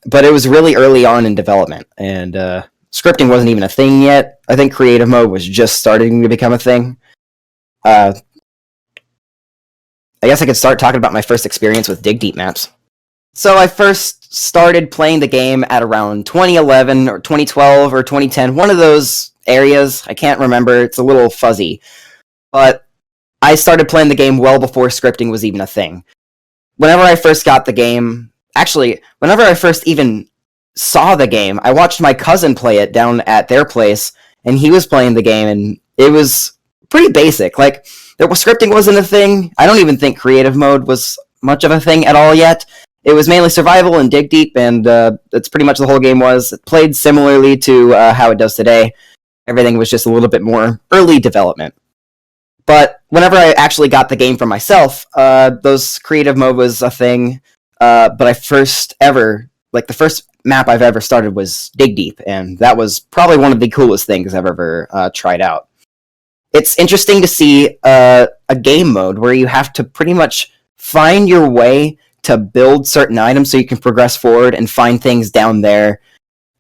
but it was really early on in development, and scripting wasn't even a thing yet. I think creative mode was just starting to become a thing. I guess I could start talking about my first experience with Dig Deep maps. So I first started playing the game at around 2011 or 2012 or 2010, one of those areas. I can't remember, it's a little fuzzy. But I started playing the game well before scripting was even a thing. Whenever I first got the game, actually, whenever I first even saw the game, I watched my cousin play it down at their place, and he was playing the game, and it was pretty basic. Like, scripting wasn't a thing. I don't even think creative mode was much of a thing at all yet. It was mainly survival and dig deep, and that's pretty much the whole game was. It played similarly to how it does today. Everything was just a little bit more early development. But whenever I actually got the game for myself, those creative mode was a thing. But the first map I've ever started was Dig Deep, and that was probably one of the coolest things I've ever tried out. It's interesting to see a game mode where you have to pretty much find your way to build certain items so you can progress forward and find things down there,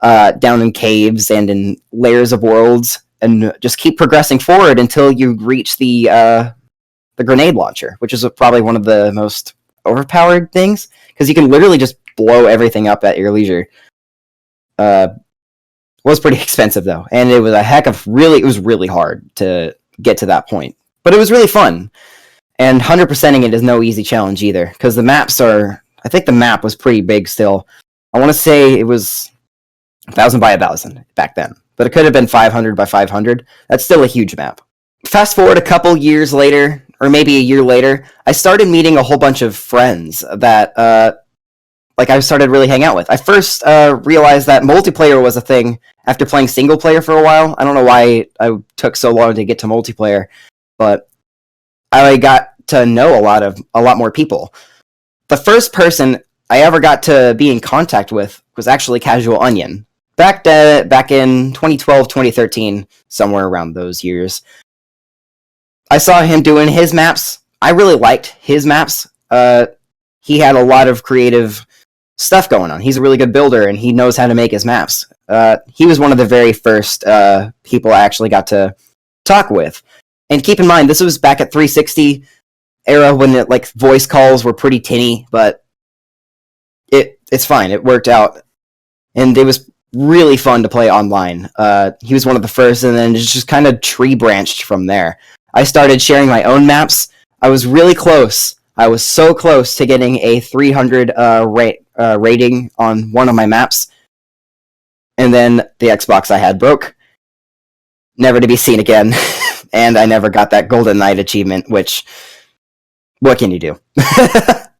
down in caves and in layers of worlds, and just keep progressing forward until you reach the grenade launcher, which is probably one of the most overpowered things, because you can literally just blow everything up at your leisure. Was pretty expensive though, and it was it was really hard to get to that point. But it was really fun. And 100%ing it is no easy challenge either, because I think the map was pretty big still. I want to say it was 1,000 by 1,000 back then, but it could have been 500 by 500. That's still a huge map. Fast forward a couple years later, or maybe a year later, I started meeting a whole bunch of friends that I started really hanging out with. I first realized that multiplayer was a thing after playing single player for a while. I don't know why I took so long to get to multiplayer, but I got to know a lot more people. The first person I ever got to be in contact with was actually Casual Onion. Back in 2012, 2013, somewhere around those years. I saw him doing his maps. I really liked his maps. He had a lot of creative stuff going on. He's a really good builder, and he knows how to make his maps. He was one of the very first people I actually got to talk with. And keep in mind, this was back at 360 era when voice calls were pretty tinny, but it's fine. It worked out, and it was really fun to play online. He was one of the first, and then just kind of tree branched from there. I started sharing my own maps. I was really close. I was so close to getting a 300 rating on one of my maps, and then the Xbox I had broke, never to be seen again. And I never got that Golden Knight achievement, which, what can you do?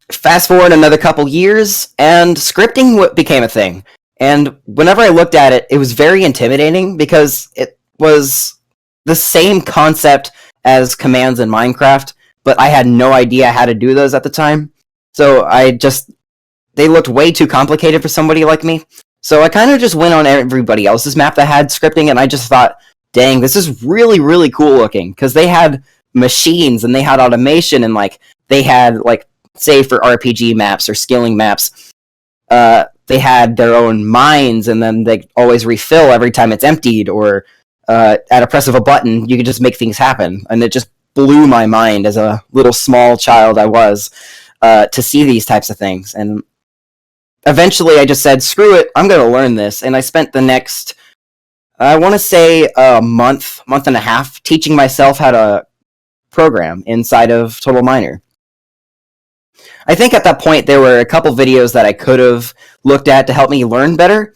Fast forward another couple years, and scripting became a thing. And whenever I looked at it, it was very intimidating, because it was the same concept as commands in Minecraft, but I had no idea how to do those at the time. So they looked way too complicated for somebody like me. So I kind of just went on everybody else's map that had scripting, and I just thought, dang, this is really, really cool looking, because they had machines, and they had automation, and they had, say for RPG maps or skilling maps, they had their own mines, and then they always refill every time it's emptied, or at a press of a button, you could just make things happen. And it just blew my mind as a little small child I was to see these types of things. And eventually I just said, screw it, I'm going to learn this. And I spent the next, I want to say a month and a half teaching myself how to program inside of Total Miner. I think at that point there were a couple videos that I could have looked at to help me learn better,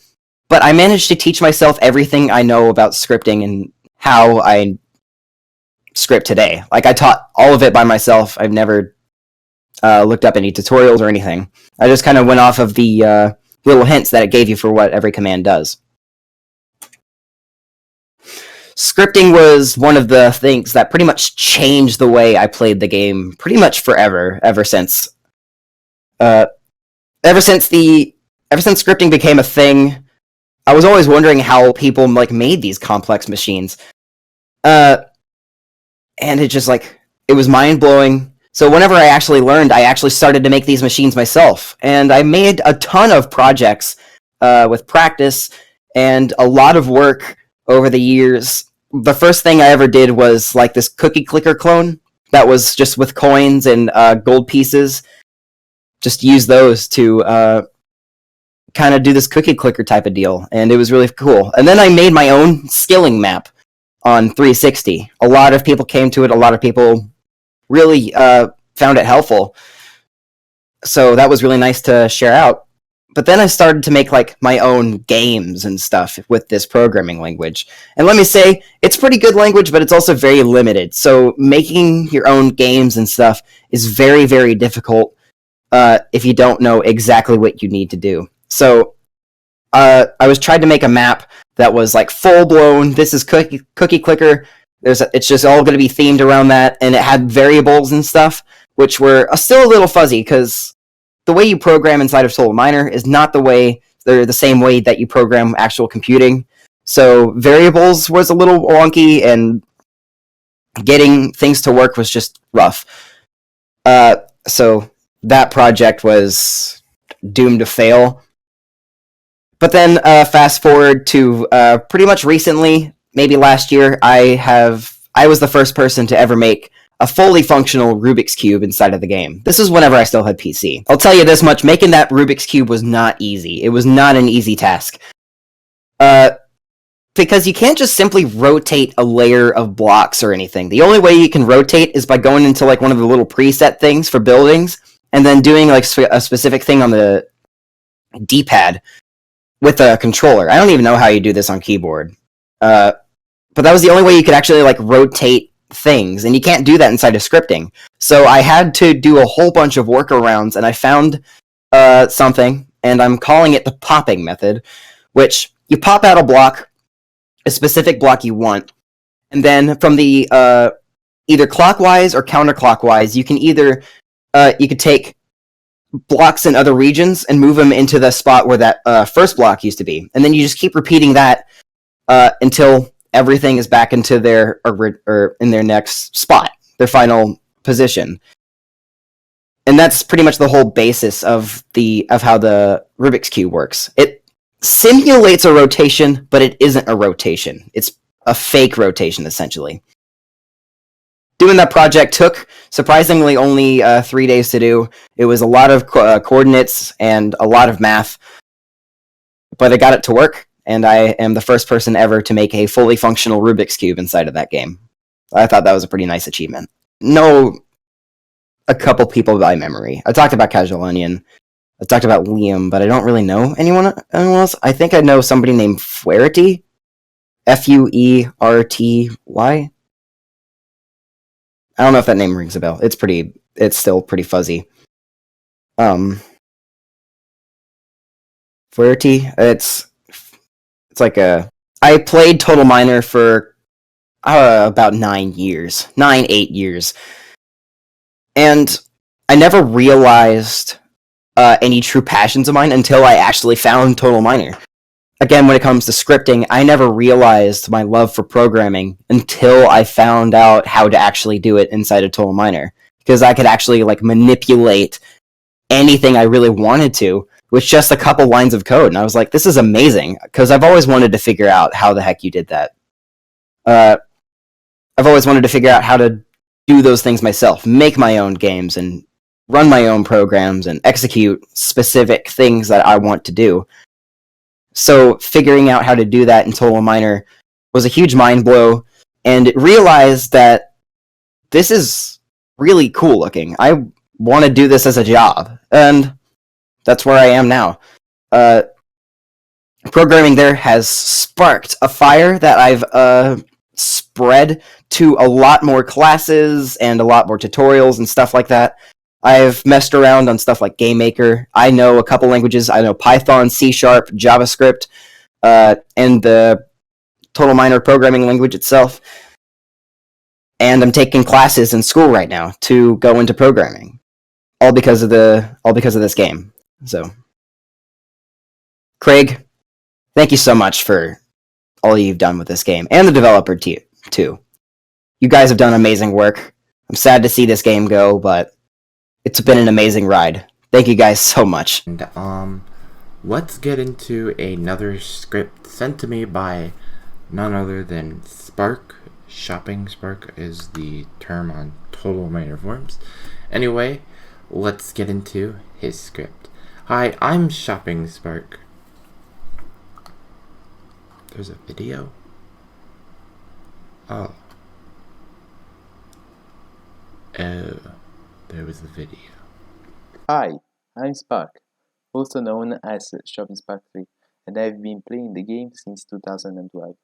but I managed to teach myself everything I know about scripting and how I script today. I taught all of it by myself. I've never looked up any tutorials or anything. I just kind of went off of the little hints that it gave you for what every command does. Scripting was one of the things that pretty much changed the way I played the game pretty much forever, ever since scripting became a thing. I was always wondering how people made these complex machines. And it just it was mind-blowing. So whenever I actually learned, I actually started to make these machines myself. And I made a ton of projects with practice and a lot of work over the years. The first thing I ever did was like this cookie clicker clone that was just with coins and gold pieces. Just use those to kind of do this cookie clicker type of deal, and it was really cool. And then I made my own skilling map on 360. A lot of people came to it. A lot of people really found it helpful. So that was really nice to share out. But then I started to make like my own games and stuff with this programming language. And let me say, it's pretty good language, but it's also very limited. So making your own games and stuff is very, very difficult if you don't know exactly what you need to do. So I was trying to make a map that was like full blown. This is cookie clicker. It's just all going to be themed around that, and it had variables and stuff, which were still a little fuzzy because the way you program inside of Total Miner is not the same way that you program actual computing. So variables was a little wonky, and getting things to work was just rough. So that project was doomed to fail. But then fast forward to pretty much recently, maybe last year, I was the first person to ever make a fully functional Rubik's Cube inside of the game. This is whenever I still had PC. I'll tell you this much, making that Rubik's Cube was not easy. It was not an easy task. Because you can't just simply rotate a layer of blocks or anything. The only way you can rotate is by going into like one of the little preset things for buildings, and then doing like a specific thing on the D-pad with a controller. I don't even know how you do this on keyboard. But that was the only way you could actually like rotate things, and you can't do that inside of scripting. So I had to do a whole bunch of workarounds, and I found something, and I'm calling it the popping method, which you pop out a block, a specific block you want, and then from the either clockwise or counterclockwise, you can either you could take blocks in other regions and move them into the spot where that first block used to be, and then you just keep repeating that until everything is back into their or in their next spot, their final position. And that's pretty much the whole basis of how the Rubik's Cube works. It simulates a rotation, but it isn't a rotation. It's a fake rotation, essentially. Doing that project took, surprisingly, only 3 days to do. It was a lot of coordinates and a lot of math, but I got it to work, and I am the first person ever to make a fully functional Rubik's Cube inside of that game. I thought that was a pretty nice achievement. Know a couple people by memory. I talked about Casual Onion. I talked about Liam, but I don't really know anyone else. I think I know somebody named Fuerty. Fuerty. I don't know if that name rings a bell. It's still pretty fuzzy. Fuerty. It's like I played Total Miner for about 8 years. And I never realized any true passions of mine until I actually found Total Miner. Again, when it comes to scripting, I never realized my love for programming until I found out how to actually do it inside of Total Miner. Because I could actually like manipulate anything I really wanted to with just a couple lines of code. And I was like, this is amazing. Because I've always wanted to figure out how the heck you did that. I've always wanted to figure out how to do those things myself. Make my own games and run my own programs and execute specific things that I want to do. So figuring out how to do that in Total Miner was a huge mind blow, and it realized that this is really cool looking. I want to do this as a job, and that's where I am now. Programming there has sparked a fire that I've spread to a lot more classes and a lot more tutorials and stuff like that. I've messed around on stuff like GameMaker. I know a couple languages. I know Python, C#, JavaScript, and the Total Miner programming language itself. And I'm taking classes in school right now to go into programming, all because of this game. So, Craig, thank you so much for all you've done with this game, and the developer too. You guys have done amazing work. I'm sad to see this game go, but it's been an amazing ride. Thank you guys so much. And, let's get into another script sent to me by none other than Spark. Shopping Spark is the term on Total Miner forums. Anyway, let's get into his script. Hi, I'm Shopping Spark. There's a video? Oh. Oh, there was a video. Hi, I'm Spark, also known as Shopping Spark 3, and I've been playing the game since 2012.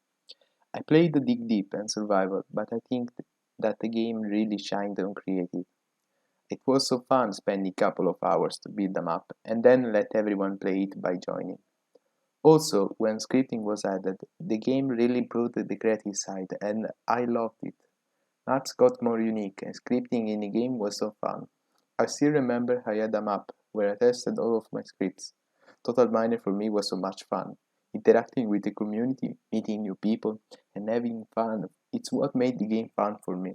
I played the Dig Deep and Survival, but I think that the game really shined on creative. It was so fun spending a couple of hours to build them up and then let everyone play it by joining. Also, when scripting was added, the game really improved the creative side and I loved it. Maps got more unique and scripting in the game was so fun. I still remember I had a map where I tested all of my scripts. Total Miner for me was so much fun. Interacting with the community, meeting new people, and having fun, it's what made the game fun for me.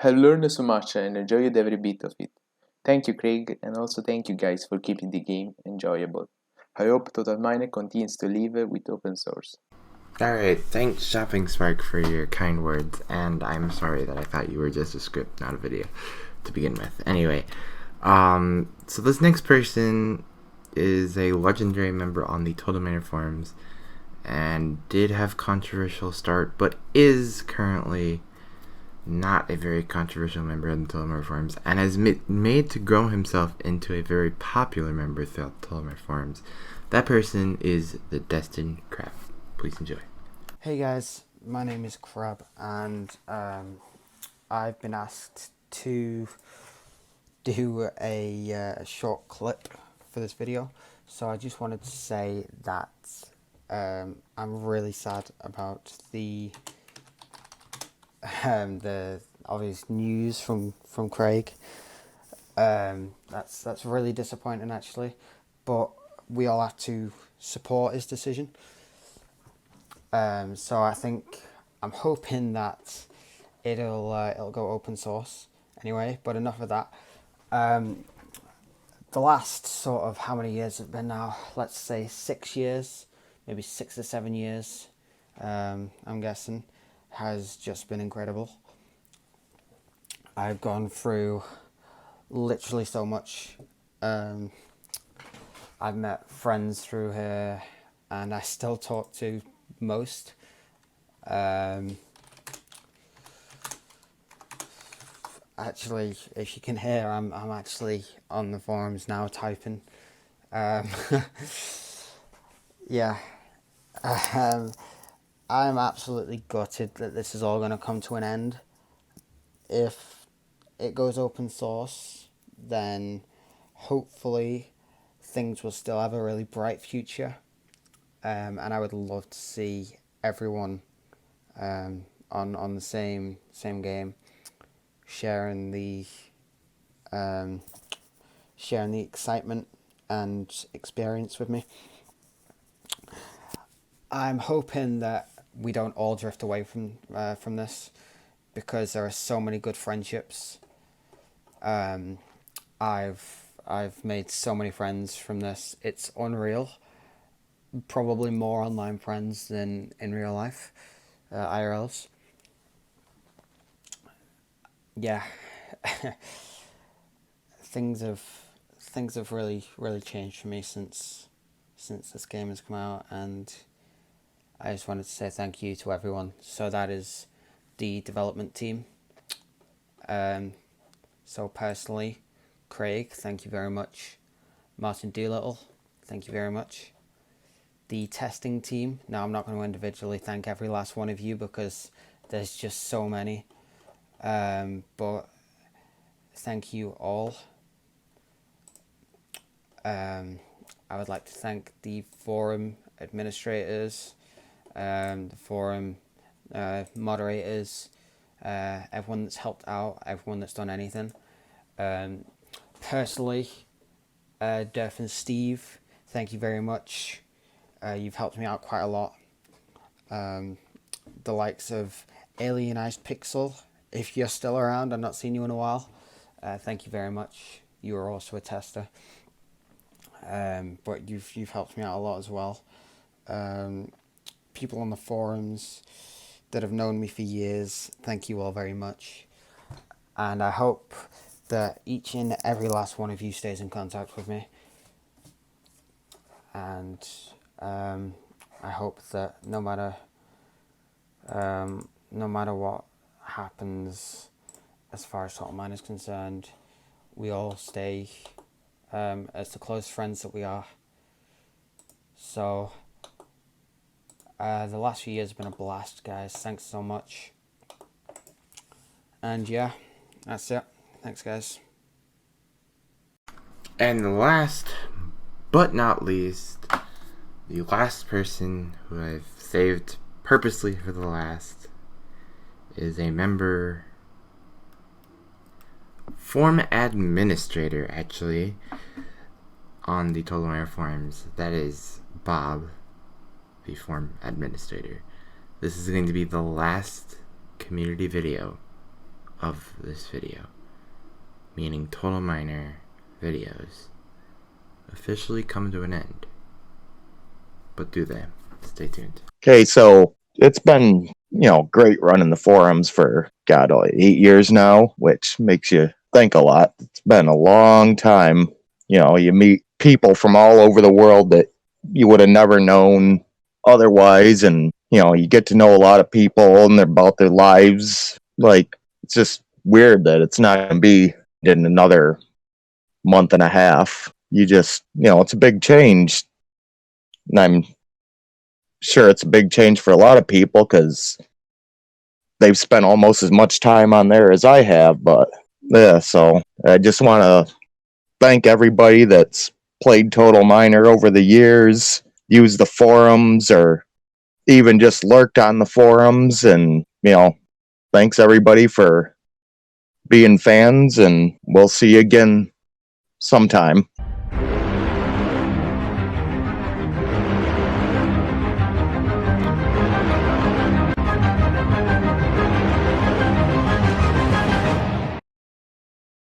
I learned so much and enjoyed every bit of it. Thank you, Craig, and also thank you guys for keeping the game enjoyable. I hope Total Miner continues to live with open source. Alright, thanks Shopping Spark for your kind words, and I'm sorry that I thought you were just a script, not a video, to begin with. Anyway, so this next person is a legendary member on the Total Miner forums, and did have controversial start, but is currently not a very controversial member of the Total Miner forums, and has made to grow himself into a very popular member throughout the Total Miner forums. That person is the Destined Crab. Please enjoy. Hey guys, my name is Crab, and I've been asked to do a short clip for this video. So I just wanted to say that I'm really sad about the obvious news from Craig. That's really disappointing actually, but we all have to support his decision. So I'm hoping that it'll go open source anyway. But enough of that. The last sort of how many years have been now? Let's say 6 years, maybe 6 or 7 years. I'm guessing has just been incredible. I've gone through literally so much. I've met friends through here, and I still talk to most. Actually, if you can hear, I'm actually on the forums now typing. Yeah. I'm absolutely gutted that this is all going to come to an end. If it goes open source, then hopefully things will still have a really bright future. And I would love to see everyone on the same game, sharing the excitement and experience with me. I'm hoping that we don't all drift away from this, because there are so many good friendships. I've made so many friends from this. It's unreal. Probably more online friends than in real life, IRLs. Yeah, things have really changed for me since this game has come out, and I just wanted to say thank you to everyone. So that is the development team. So personally, Craig, thank you very much. Martin Doolittle, thank you very much. The testing team. Now I'm not going to individually thank every last one of you because there's just so many. But thank you all. I would like to thank the forum administrators, the forum moderators, everyone that's helped out, everyone that's done anything. Personally, Durf and Steve, thank you very much. You've helped me out quite a lot. The likes of Alienized Pixel, if you're still around, I've not seen you in a while. Thank you very much. You are also a tester. but you've helped me out a lot as well. People on the forums that have known me for years, thank you all very much. And I hope that each and every last one of you stays in contact with me. And I hope that no matter what happens as far as Total Mine is concerned, we all stay as the close friends that we are. So the last few years have been a blast, guys. Thanks so much. And yeah, that's it. Thanks, guys. And last but not least, the last person who I've saved purposely for the last is a member, forum administrator actually, on the Total Miner forums. That is Bob, the forum administrator. This is going to be the last community video of this video, meaning Total Miner videos officially come to an end. But do they? Stay tuned. Okay, so it's been, great running the forums for, God, 8 years now, which makes you think a lot. It's been a long time. You meet people from all over the world that you would have never known otherwise, and, you get to know a lot of people and about their lives. Like, it's just weird that it's not going to be in another month and a half. You just, it's a big change. And I'm sure it's a big change for a lot of people because they've spent almost as much time on there as I have. But yeah, so I just want to thank everybody that's played Total Miner over the years, used the forums, or even just lurked on the forums. And, thanks everybody for being fans, and we'll see you again sometime.